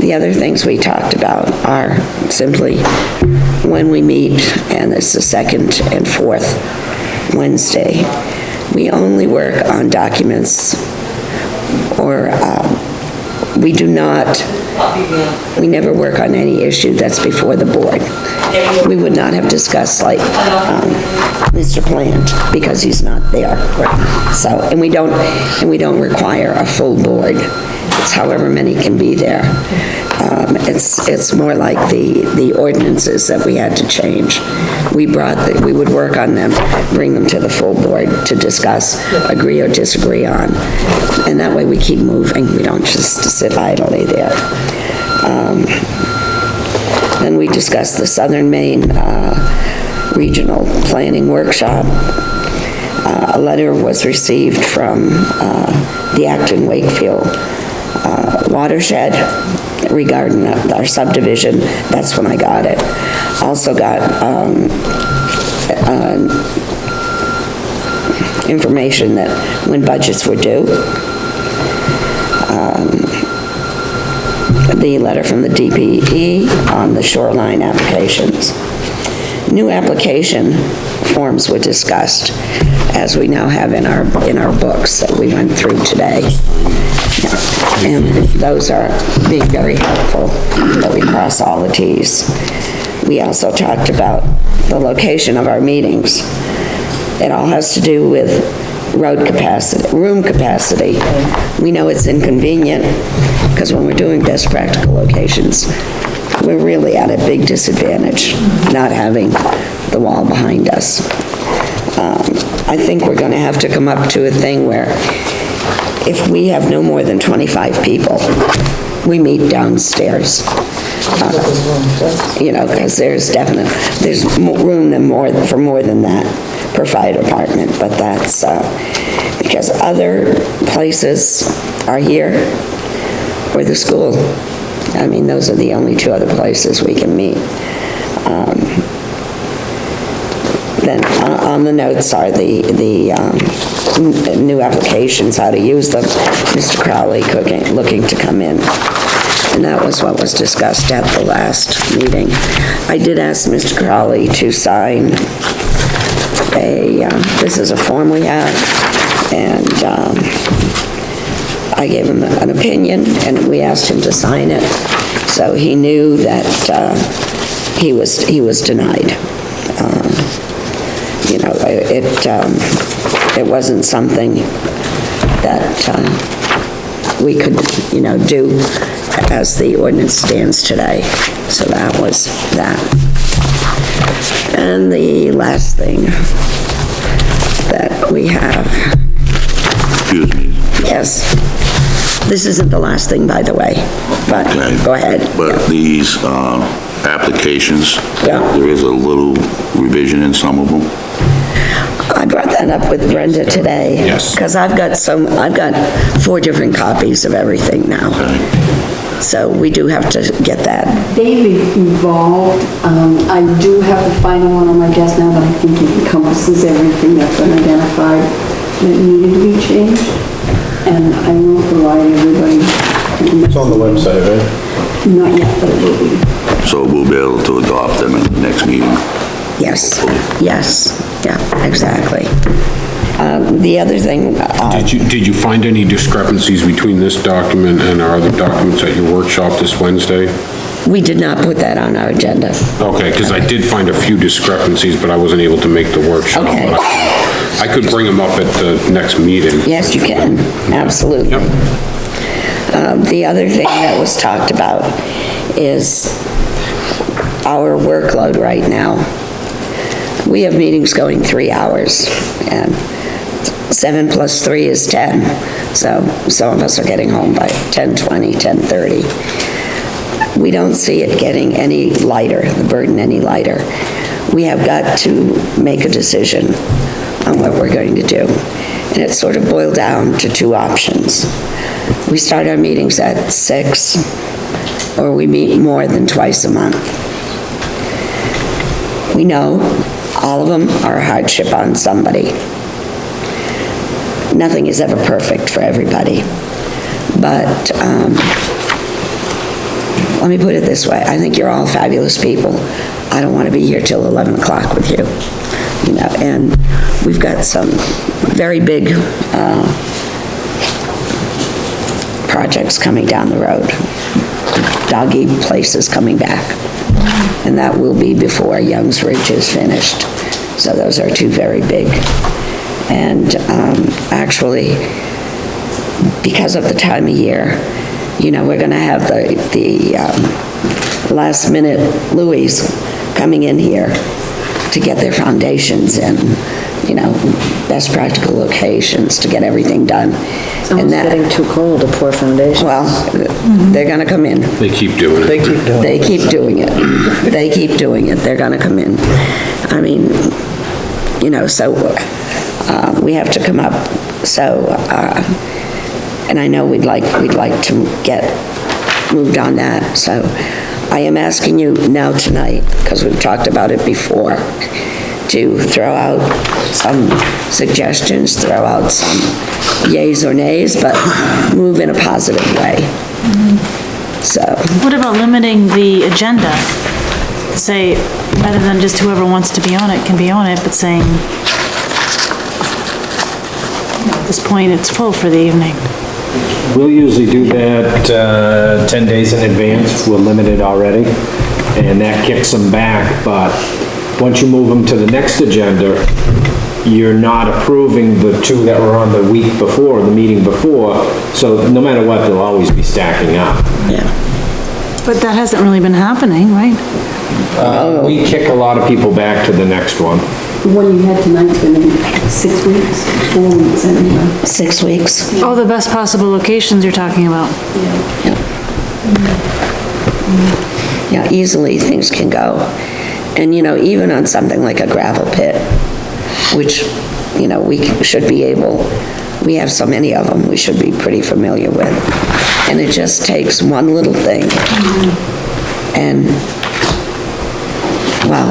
The other things we talked about are simply when we meet, and it's the 2nd and 4th Wednesday, we only work on documents, or we never work on any issue that's before the board. We would not have discussed like Mr. Plant, because he's not there. So, and we don't require a full board. It's however many can be there. It's more like the ordinances that we had to change. We would work on them, bring them to the full board to discuss, agree or disagree on. And that way we keep moving. We don't just sit idly there. Then we discussed the Southern Maine Regional Planning Workshop. A letter was received from the Acton Wakefield watershed regarding our subdivision. That's when I got it. Also got information that when budgets were due. The letter from the DPE on the shoreline applications. New application forms were discussed, as we now have in our books that we went through today. And those are being very helpful, that we cross all the Ts. We also talked about the location of our meetings. It all has to do with road capacity, room capacity. We know it's inconvenient, because when we're doing best practical locations, we're really at a big disadvantage, not having the wall behind us. I think we're gonna have to come up to a thing where if we have no more than 25 people, we meet downstairs. You know, because there's room for more than that per fire department, but that's, because other places are here, or the school. I mean, those are the only two other places we can meet. Then on the notes are the new applications, how to use them. Mr. Crowley looking to come in. And that was what was discussed at the last meeting. I did ask Mr. Crowley to sign this is a form we have, and I gave him an opinion, and we asked him to sign it, so he knew that he was denied. You know, it wasn't something that we could, you know, do as the ordinance stands today. So that was that. And the last thing that we have. Excuse me. Yes. This isn't the last thing, by the way, but Okay. go ahead. But these applications, Yeah. there is a little revision in some of them. I brought that up with Brenda today. Yes. Because I've got 4 different copies of everything now. So we do have to get that. They've evolved. I do have the final one on my desk now, but I think it encompasses everything that's been identified that needed to be changed. And I will provide everybody. It's on the website, right? Not yet, but it will be. So we'll be able to adopt them in the next meeting. Yes, yes, yeah, exactly. The other thing, Did you find any discrepancies between this document and our other documents at your workshop this Wednesday? we did not put that on our agenda. Okay, because I did find a few discrepancies, but I wasn't able to make the workshop. Okay. But I could bring them up at the next meeting. Yes, you can, absolutely. Yep. The other thing that was talked about is our workload right now. We have meetings going 3 hours, and 7 plus 3 is 10. So some of us are getting home by 10:20, 10:30. We don't see it getting any lighter, the burden any lighter. We have got to make a decision on what we're going to do. And it sort of boiled down to 2 options. We start our meetings at 6, or we meet more than twice a month. We know all of them are a hardship on somebody. Nothing is ever perfect for everybody. But let me put it this way. I think you're all fabulous people. I don't want to be here till 11 o'clock with you. You know, and we've got some very big projects coming down the road. Doggy places coming back. And that will be before Young's Ridge is finished. So those are 2 very big. And actually, because of the time of year, you know, we're gonna have the last minute Louis coming in here to get their foundations in, you know, best practical locations to get everything done. It's almost getting too cold to pour foundation. Well, they're gonna come in. They keep doing it. They keep doing it. They keep doing it. They keep doing it. They're gonna come in. I mean, you know, so, we have to come up, so, and I know we'd like to get moved on that, so I am asking you now tonight, because we've talked about it before, to throw out some suggestions, throw out some yays or nays, but move in a positive way. So, What about limiting the agenda? Say, rather than just whoever wants to be on it can be on it, but saying, at this point, it's full for the evening. We'll usually do that 10 days in advance. We're limited already, and that kicks them back, but once you move them to the next agenda, you're not approving the two that were on the week before, the meeting before, so no matter what, they'll always be stacking up. Yeah. But that hasn't really been happening, right? We kick a lot of people back to the next one. The one you had tonight's gonna be 6 weeks, 4 weeks anyway. 6 weeks. Oh, the best possible locations you're talking about. Yeah, easily things can go. And, you know, even on something like a gravel pit, which, you know, we should be able, we have so many of them, we should be pretty familiar with. And it just takes one little thing. And, well,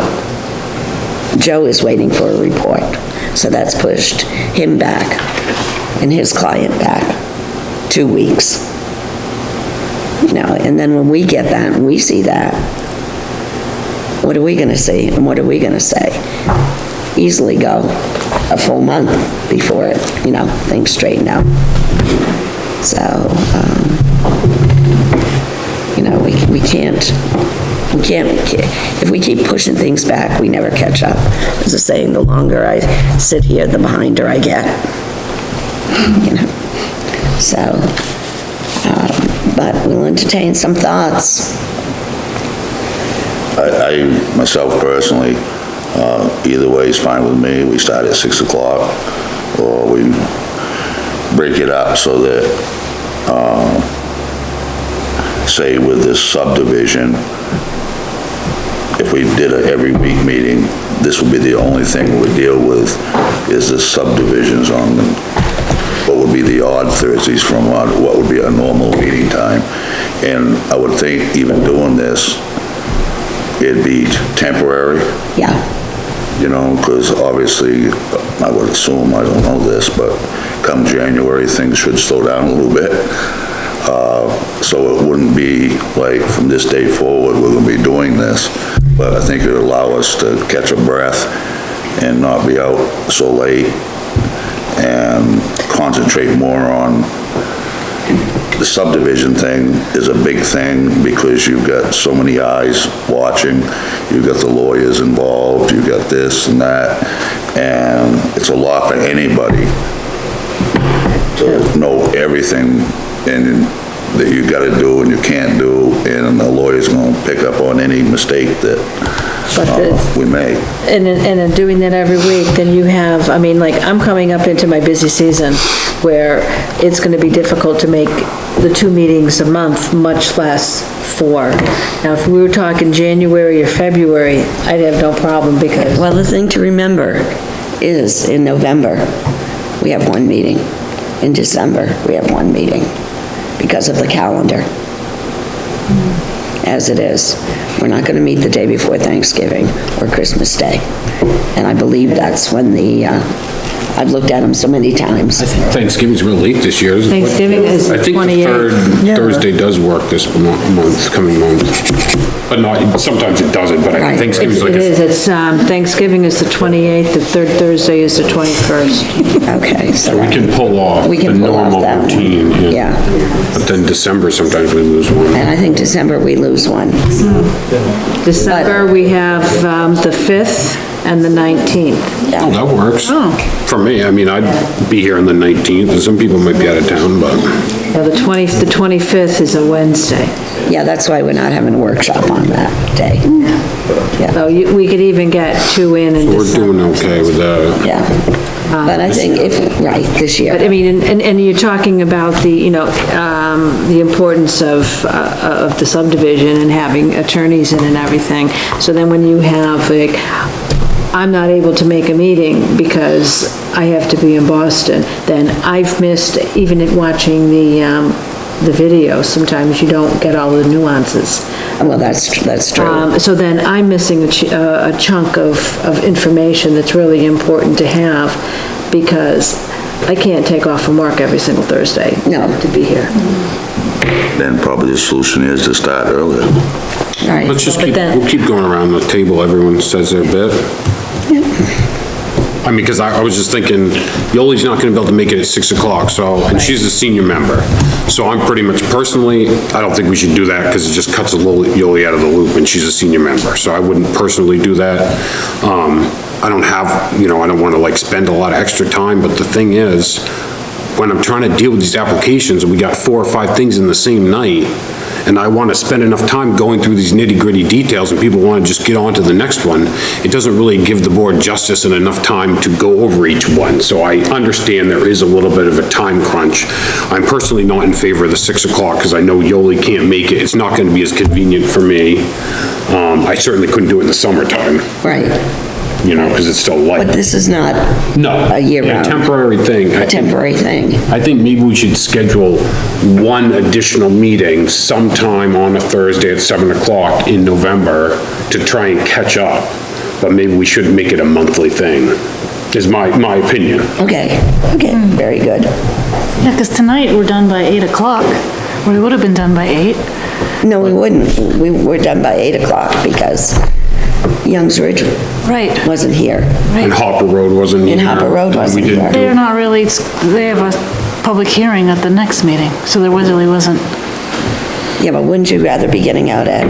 Joe is waiting for a report, so that's pushed him back and his client back 2 weeks. You know, and then when we get that and we see that, what are we gonna see and what are we gonna say? Easily go a full month before it, you know, things straighten out. So, you know, we can't, if we keep pushing things back, we never catch up. There's a saying, the longer I sit here, the behinder I get. You know, so, but we'll entertain some thoughts. I myself personally, either way is fine with me. We start at 6 o'clock, or we break it up so that, say with this subdivision, if we did a every week meeting, this would be the only thing we deal with, is the subdivisions on what would be the odd Thursdays from what would be a normal meeting time. And I would think even doing this, it'd be temporary. Yeah. You know, because obviously, I would assume, I don't know this, but come January, things should slow down a little bit. So it wouldn't be like from this day forward, we're gonna be doing this, but I think it would allow us to catch a breath and not be out so late and concentrate more on the subdivision thing is a big thing because you've got so many eyes watching, you've got the lawyers involved, you've got this and that, and it's a lot for anybody to know everything and that you gotta do and you can't do, and the lawyer's gonna pick up on any mistake that we make. And in doing that every week, then you have, I mean, like, I'm coming up into my busy season where it's gonna be difficult to make the 2 meetings a month, much less 4. Now, if we were talking January or February, I'd have no problem because, Well, the thing to remember is in November, we have 1 meeting. In December, we have 1 meeting because of the calendar. As it is. We're not gonna meet the day before Thanksgiving or Christmas Day. And I believe that's when I've looked at them so many times. Thanksgiving's real late this year. isn't it? Thanksgiving is I think the 28th. third Thursday does work this month, coming month. But not, sometimes it doesn't, but I Right. think Thanksgiving's like it a is, it's, Thanksgiving is the 28th, the third Thursday is the 21st. Okay, so So we can pull off we the can pull off normal that one. routine. Yeah, But then December, sometimes we lose one. and I think December we lose 1. December, we have, the 5th and the 19th. Oh, that works. For me, I mean, I'd be here on the 19th, and some people might be out of town, but Now, the 25th is a Wednesday. Yeah, that's why we're not having a workshop on that day. So we could even get 2 in we're December. doing okay with that. Yeah. But I think right, this But I year. mean, and you're talking about the, you know, the importance of the subdivision and having attorneys in and everything. So then when you have, like, I'm not able to make a meeting because I have to be in Boston, then I've missed, even in watching the video, sometimes you don't get all the nuances. Well, that's true. So then I'm missing a chunk of information that's really important to have, because I can't take off from work every single Thursday No. to be here. Then probably the solution is to start earlier. Right. Let's just But keep, then- we'll keep going around the table, everyone says their bit. I mean, because I was just thinking, Yoli's not gonna be able to make it at 6 o'clock, so, and she's a senior member. So I'm pretty much personally, I don't think we should do that, because it just cuts a little Yoli out of the loop, and she's a senior member, so I wouldn't personally do that. I don't have, you know, I don't wanna like spend a lot of extra time, but the thing is, when I'm trying to deal with these applications, and we got 4 or 5 things in the same night, and I want to spend enough time going through these nitty-gritty details, and people want to just get on to the next one, it doesn't really give the board justice and enough time to go over each one. So I understand there is a little bit of a time crunch. I'm personally not in favor of the 6 o'clock, because I know Yoli can't make it. It's not going to be as convenient for me. I certainly couldn't do it in the summertime, Right, you know, because it's still light. but this is not No. a year-round. A temporary thing. A temporary thing. I think maybe we should schedule one additional meeting sometime on a Thursday at 7 o'clock in November to try and catch up. But maybe we shouldn't make it a monthly thing, is my opinion. Okay, very good. Yeah, because tonight we're done by 8 o'clock. We would have been done by 8. No, we wouldn't. We were done by 8 o'clock because Young's Ridge Right. wasn't here. And Hopper Road wasn't here. And Hopper Road We wasn't didn't here. do- They're not really, they have a public hearing at the next meeting, so there really wasn't. Yeah, but wouldn't you rather be getting out at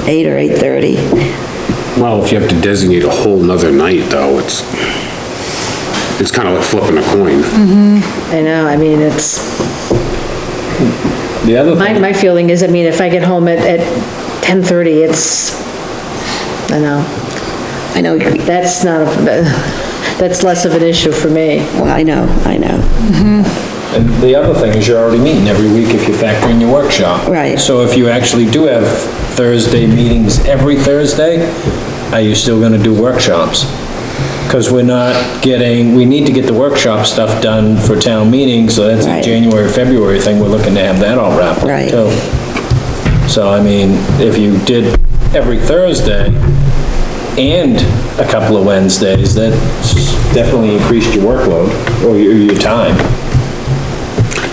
8 or 8:30? Well, if you have to designate a whole nother night, though, it's kind of like flipping a coin. I know, I mean, it's, The other thing. my feeling is, I mean, if I get home at 10:30, it's, I know, I know, that's not, that's less of an issue for me. well, I know. And the other thing is you're already meeting every week if you factor in your workshop. Right. So if you actually do have Thursday meetings every Thursday, are you still gonna do workshops? Because we're not getting, we need to get the workshop stuff done for town meetings, so that's a Right. January, February thing, we're looking to have that all wrapped up Right. too. So, I mean, if you did every Thursday and a couple of Wednesdays, that definitely increased your workload, or your time.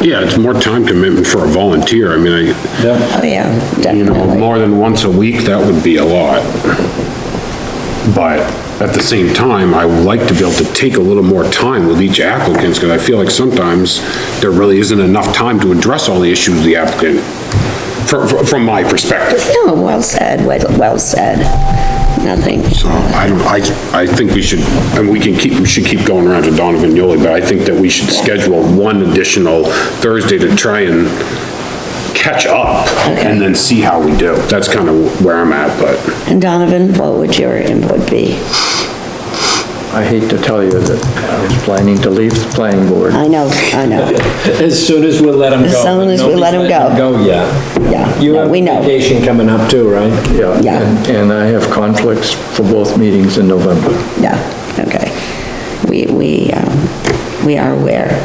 Yeah, it's more time commitment for a volunteer. I mean, Yeah. Oh, yeah, you know, definitely. more than once a week, that would be a lot. But at the same time, I would like to be able to take a little more time with each applicant, because I feel like sometimes there really isn't enough time to address all the issues of the applicant, from my perspective. No, well said, well said. Nothing. So I think we should, and we should keep going around to Donovan Yoli, but I think that we should schedule one additional Thursday to try and catch up and then see how we do. That's kind of where I'm at, but. And Donovan, what would your input be? I hate to tell you that I was planning to leave the planning board. I know. As soon as we let him go. As soon as we let him Nobody's letting go. him go yet. Yeah, You no, have we know. vacation coming up too, right? Yeah. And I have conflicts for both meetings in November. Yeah, okay. We are aware.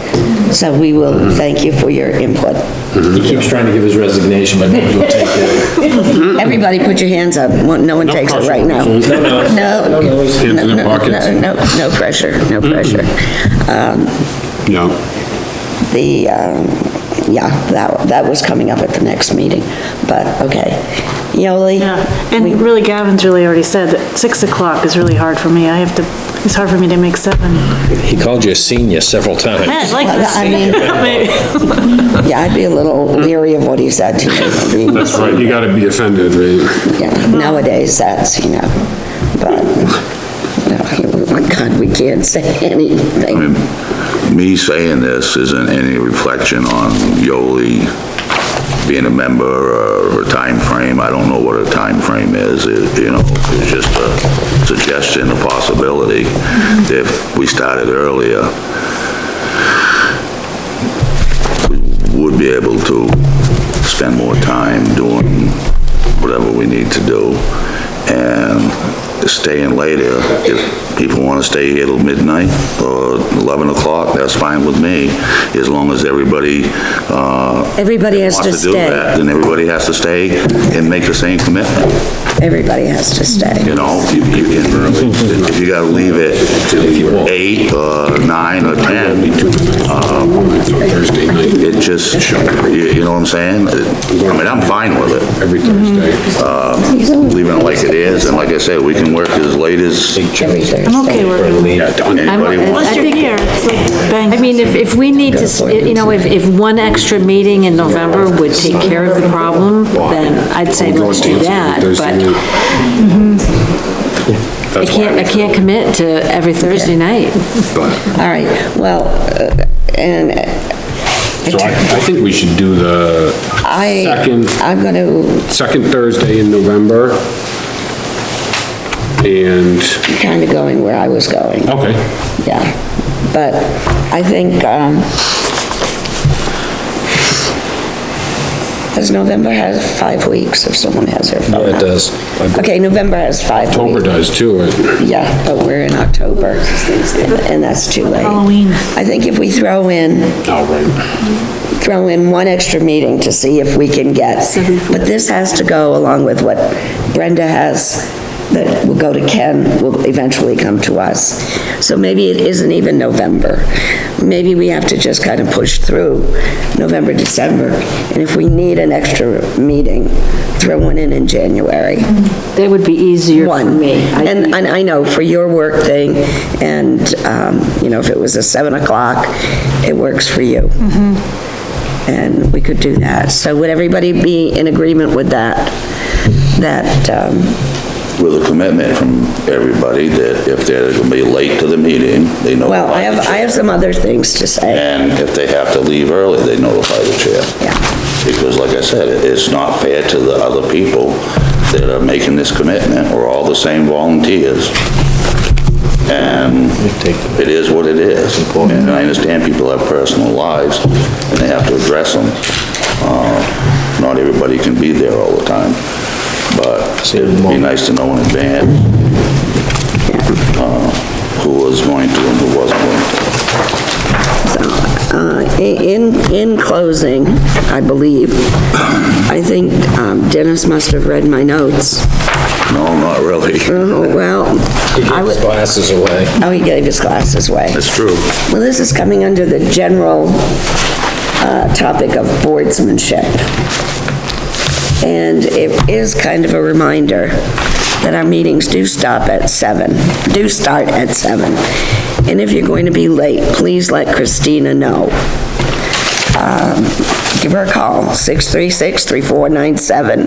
So we will thank you for your input. He keeps trying to give his resignation, but nobody will take it. Everybody put your hands up. No one takes it right now. No, No, Hands in their pockets. no pressure. Yeah. That was coming up at the next meeting, but, okay. Yoli? Yeah, and really Gavin's really already said that 6 o'clock is really hard for me. It's hard for me to make 7. He called you a senior several times. Yeah, I'd like Well, to I see mean- it. Yeah, I'd be a little leery of what he said to me. I mean, That's right, you gotta be offended, right? Yeah, nowadays, that's, but, God, we can't say anything. Me saying this isn't any reflection on Yoli being a member or a time frame. I don't know what a time frame is, it's just a suggestion, a possibility. If we started earlier, we would be able to spend more time doing whatever we need to do. And staying later, if people want to stay here till midnight or 11 o'clock, that's fine with me, as long as everybody Everybody has to wants to do stay. that, then everybody has to stay and make the same commitment. Everybody has to stay. You know, if you gotta leave at 8 or 9 or 10, Thursday night, it just, you know what I'm saying? I mean, I'm fine with it. every Thursday. Leaving it like it is, and like I said, we can can work as late as Every Thursday. I'm okay working. anybody wants. Unless you're here, it's like bang. I mean, if we need to, you know, if one extra meeting in November would take care of the problem, then I'd say let's do that, but I can't commit to every Thursday night. All right, well, and So I think we should do the I'm gonna, second Thursday in November. And, kind of going where I was going. okay, Yeah, but I think, does November has 5 weeks if someone has their phone? Yeah, it does. Okay, November has 5 weeks. October does too. Yeah, but we're in October, and that's too late. Halloween. I think if we throw in one extra meeting to see if we can get, but this has to go along with what Brenda has, that will go to Ken, will eventually come to us. So maybe it isn't even November. Maybe we have to just kind of push through November, December, and if we need an extra meeting, throw one in January. That would be easier for me. And I know for your work thing, and, you know, if it was a 7 o'clock, it works for you. And we could do that. So would everybody be in agreement with that? With a commitment from everybody that if they're gonna be late to the meeting, they notify Well, I the chair. have some other things to say. And if they have to leave early, they notify the chair. Yeah. Because like I said, it's not fair to the other people that are making this commitment. We're all the same volunteers. And it is what it is. And I understand people have personal lives and they have to address them. Not everybody can be there all the time. But it'd be nice to know in advance who was going to and who wasn't going to. In closing, I believe, I think Dennis must have read my notes. No, not really. Well, He gave his glasses away. Oh, he gave his glasses away. That's true. Well, this is coming under the general topic of boardsmanship. And it is kind of a reminder that our meetings do start at 7. And if you're going to be late, please let Christina know. Give her a call, 636-3497,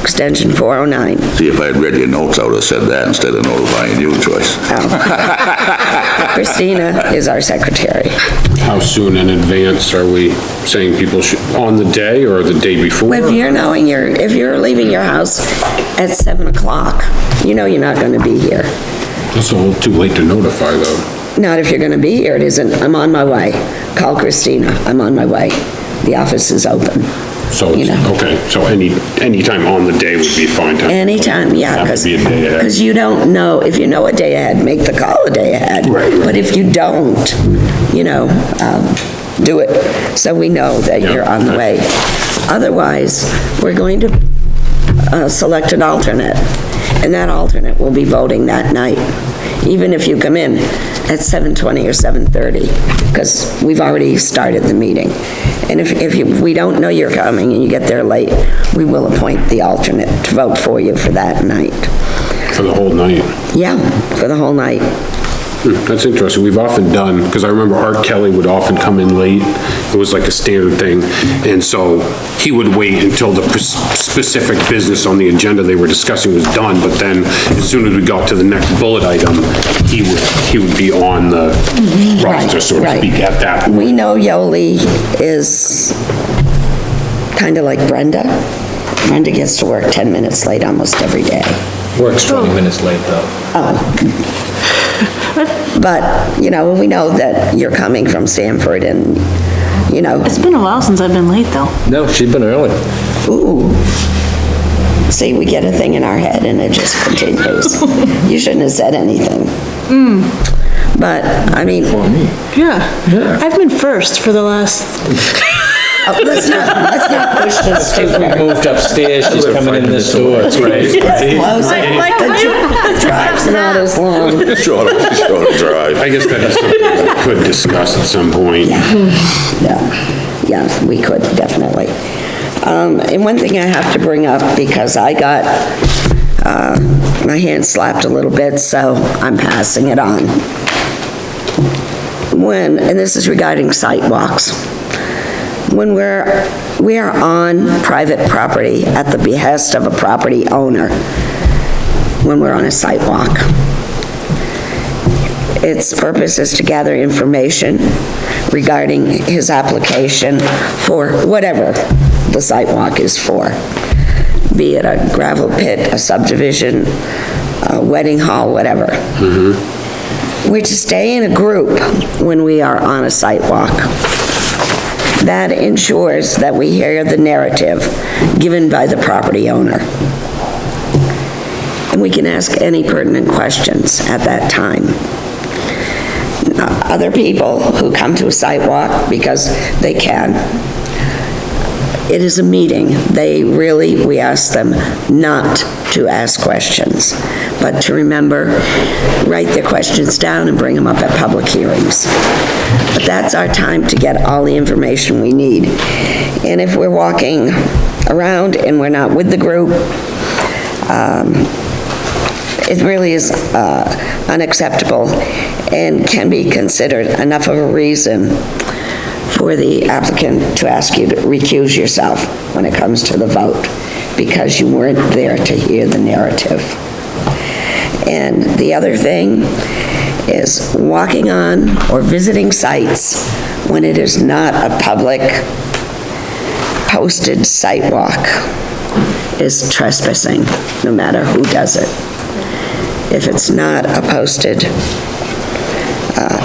extension 409. See, if I had read your notes, I would have said that instead of notifying you, Joyce. Christina is our secretary. How soon in advance are we saying people should, on the day or the day before? If you're leaving your house at 7 o'clock, you know you're not going to be here. It's a little too late to notify though. Not if you're going to be here, it isn't. I'm on my way. Call Christina, I'm on my way. The office is open. So, okay, so any time on the day would be fine. Anytime, yeah, That would be a day ahead. because you don't know, if you know a day ahead, make the call a day ahead. Right. But if you don't, do it, so we know that you're on the way. Otherwise, we're going to select an alternate, and that alternate will be voting that night, even if you come in at 7:20 or 7:30, because we've already started the meeting. And if we don't know you're coming and you get there late, we will appoint the alternate to vote for you for that night. For the whole night. Yeah, for the whole night. That's interesting. We've often done, because I remember Art Kelly would often come in late. It was like a standard thing. And so he would wait until the specific business on the agenda they were discussing was done. But then as soon as we got to the next bullet item, he would be on the roster, so to speak, at that point. We know Yoli is kind of like Brenda. Brenda gets to work 10 minutes late almost every day. Works 20 minutes late though. But, we know that you're coming from Stamford and, It's been a while since I've been late, though. No, she's been early. ooh. See, we get a thing in our head and it just continues. You shouldn't have said anything. But, I mean, Yeah. I've been first for the last... let's not push this too We far. moved upstairs, she's coming in this door, it's right. Close it. The drive's not as long. Short drive. I guess that is something we could discuss at some point. Yeah, we could, definitely. And one thing I have to bring up, because I got My hand slapped a little bit, so I'm passing it on. And this is regarding site walks. When we are on private property at the behest of a property owner, when we're on a site walk. Its purpose is to gather information regarding his application for whatever the site walk is for, be it a gravel pit, a subdivision, a wedding hall, whatever. We're to stay in a group when we are on a site walk. That ensures that we hear the narrative given by the property owner. And we can ask any pertinent questions at that time. Other people who come to a site walk because they can, it is a meeting. We ask them not to ask questions, but to remember, write their questions down and bring them up at public hearings. But that's our time to get all the information we need. And if we're walking around and we're not with the group, it really is unacceptable and can be considered enough of a reason for the applicant to ask you to recuse yourself when it comes to the vote, because you weren't there to hear the narrative. And the other thing is walking on or visiting sites when it is not a public posted site walk is trespassing, no matter who does it. If it's not a posted,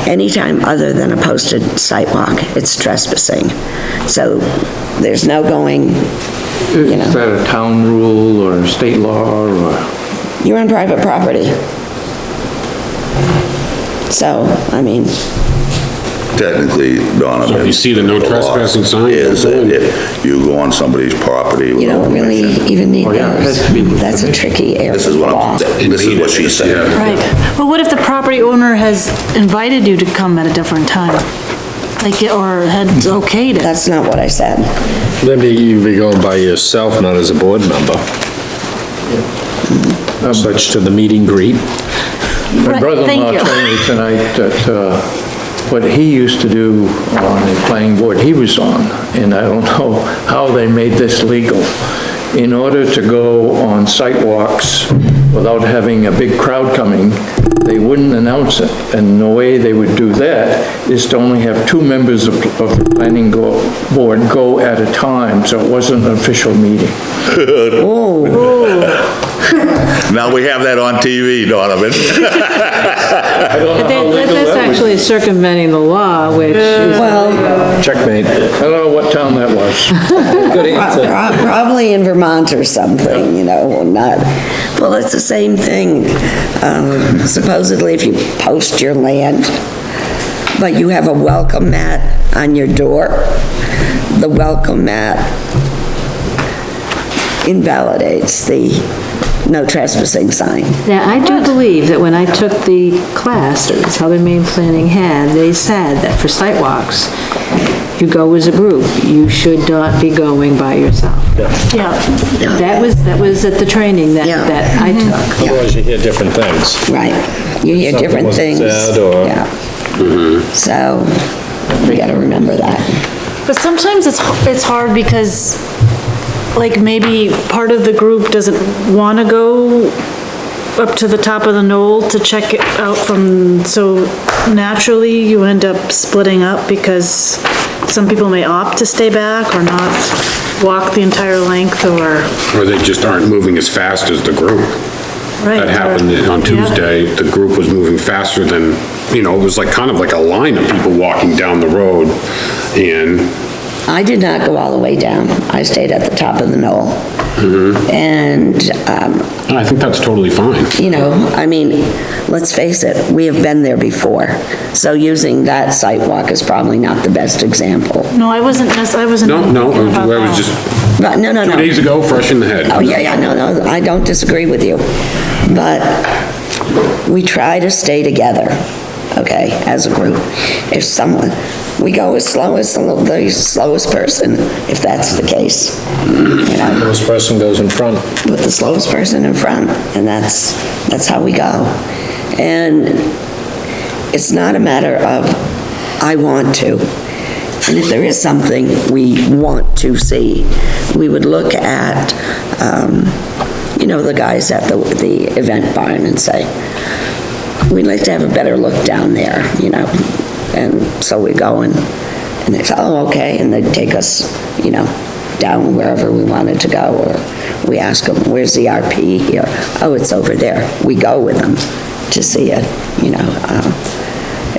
anytime other than a posted site walk, it's trespassing. So there's no going, you know. Is that a town rule or state law or? You're on private property. So, I mean. Technically, Donovan. So if you see the no trespassing sign, Is that if you go on somebody's property. You don't really even need those. That's a tricky area. This is what she said. Right. But what if the property owner has invited you to come at a different time? Like, or had okayed it? That's not what I said. Then you'd be going by yourself, not as a board member. Such to the meet and greet. My Right, brother-in-law thank you. told me tonight that what he used to do on the planning board he was on, and I don't know how they made this legal, in order to go on site walks without having a big crowd coming, they wouldn't announce it. And the way they would do that is to only have 2 members of the planning board go at a time, so it wasn't an official meeting. Now we have that on TV, Donovan. I don't know how legal That's that would- actually circumventing the law, which is... Well, Checkmate. I don't know what town that was. Good answer. probably in Vermont or something, you know, not, well, it's the same thing. Supposedly, if you post your land, but you have a welcome mat on your door, the welcome mat invalidates the no trespassing sign. Now, I do believe that when I took the class that Southern Maine Planning had, they said that for sidewalks, you go as a group. You should not be going by yourself. Yeah. That was at the training that I took. Otherwise you hear different things. Right. You hear Something different wasn't things. said or- Yeah. So, we gotta remember that. But sometimes it's hard because, like, maybe part of the group doesn't want to go up to the top of the knoll to check it out from, so naturally you end up splitting up because some people may opt to stay back or not walk the entire length or... Or they just aren't moving as fast as the group. Right. That happened on Tuesday. The group was moving faster than, you know, it was like kind of like a line of people walking down the road. And I did not go all the way down. I stayed at the top of the knoll. And, I think that's totally fine. you know, I mean, let's face it, we have been there before. So using that site walk is probably not the best example. No, I wasn't No, thinking about I was that. just, But, no, 2 days ago, fresh in the head. Oh, yeah, no, I don't disagree with you. But we try to stay together. okay, as a group. If someone, we go as slow as the slowest person, if that's the case. You know, This person goes in front. put the slowest person in front, and that's how we go. And it's not a matter of, I want to. And if there is something we want to see, we would look at, you know, the guys at the event barn and say, we'd like to have a better look down there, you know? And so we go and they say, oh, okay, and they'd take us, you know, down wherever we wanted to go, or we ask them, where's the RP here? Oh, it's over there. We go with them to see it, you know?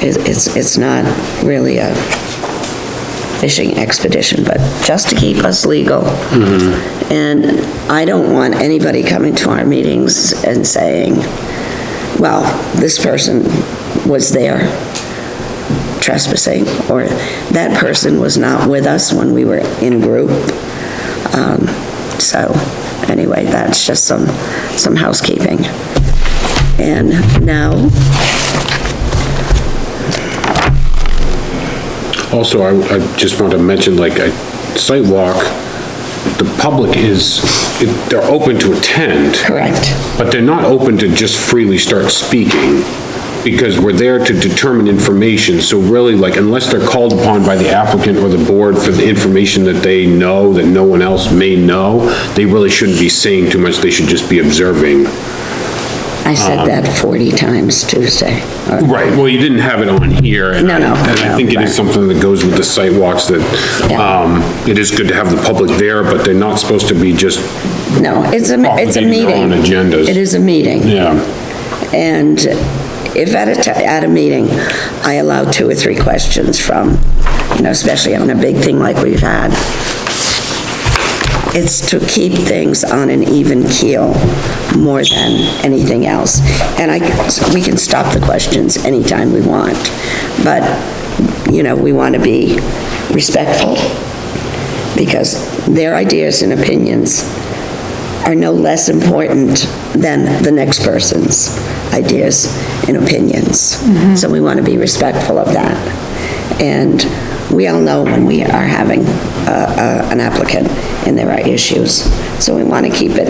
It's not really a fishing expedition, but just to keep us legal. And I don't want anybody coming to our meetings and saying, well, this person was there trespassing, or that person was not with us when we were in group. So anyway, that's just some housekeeping. And now, Also, I just want to mention, like, a site walk, the public they're open to attend. correct. But they're not open to just freely start speaking, because we're there to determine information. So really, like, unless they're called upon by the applicant or the board for the information that they know that no one else may know, they really shouldn't be saying too much. They should just be observing. I said that 40 times Tuesday. Right, well, you didn't have it on here. And No, no, And I no, think it but- is something that goes with the site walks, that, Yeah. it is good to have the public there, but they're not supposed to be just, No, it's a Propagating their meeting. own agendas. It is a meeting. yeah. And if at a meeting, I allow 2 or 3 questions from, you know, especially on a big thing like we've had, it's to keep things on an even keel more than anything else. And we can stop the questions anytime we want, but, you know, we want to be respectful, because their ideas and opinions are no less important than the next person's ideas and opinions. So we want to be respectful of that. And we all know when we are having an applicant and there are issues, so we want to keep it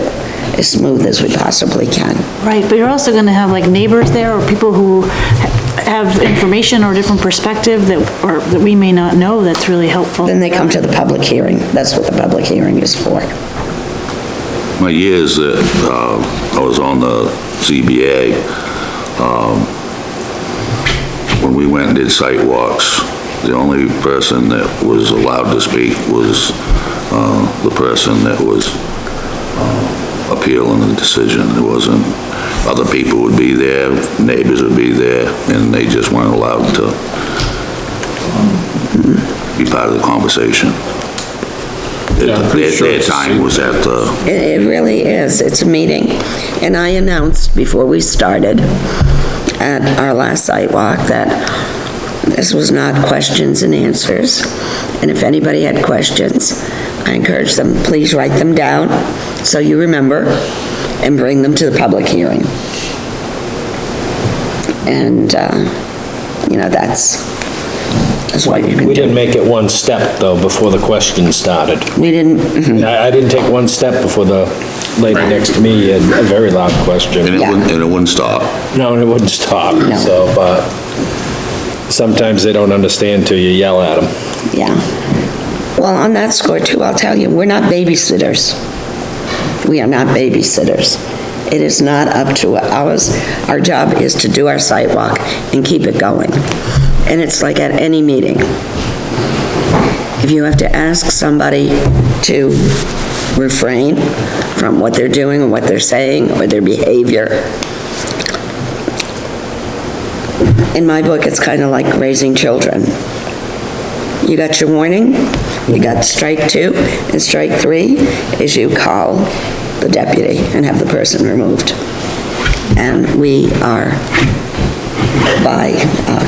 as smooth as we possibly can. Right, but you're also gonna have like neighbors there, or people who have information or different perspective that we may not know, that's really helpful. Then they come to the public hearing. That's what the public hearing is for. My years that I was on the ZBA, when we went and did site walks, the only person that was allowed to speak was the person that was appealing the decision. There wasn't, other people would be there, neighbors would be there, and they just weren't allowed to be part of the conversation. Yeah, I'm pretty sure Their it's the time same. was at the, It really is. It's a meeting. And I announced before we started at our last site walk that this was not questions and answers. And if anybody had questions, I encourage them, please write them down so you remember, and bring them to the public hearing. And, you know, that's what you can do. We didn't make it one step, though, before the question started. We didn't, I didn't take one step before the lady next to me had a very loud question. and it wouldn't stop. No, and it wouldn't stop, No. so, but sometimes they don't understand till you yell at them. yeah. Well, on that score too, I'll tell you, we're not babysitters. We are not babysitters. It is not up to ours. Our job is to do our site walk and keep it going. And it's like at any meeting. If you have to ask somebody to refrain from what they're doing or what they're saying or their behavior, in my book, it's kind of like raising children. You got your warning, you got strike 2, and strike 3 is you call the deputy and have the person removed. And we are, by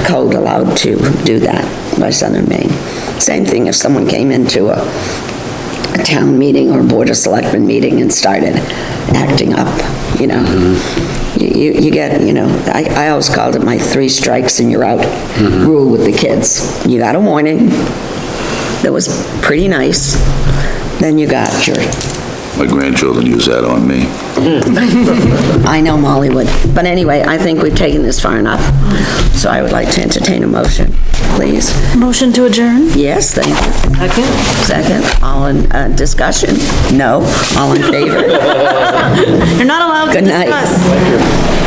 code, allowed to do that by Southern Maine. Same thing if someone came into a town meeting or Board of Selectmen meeting and started acting up, you know? You get, you know, I always called it my 3 strikes and you're out rule with the kids. You got a warning that was pretty nice, then you got your, My grandchildren use that on me. I know Molly would. But anyway, I think we've taken this far enough. So I would like to entertain a motion, please. Motion to adjourn? Yes, thank you. Second? Second, all in, discussion? No, all in favor? You're not allowed to Good night. discuss.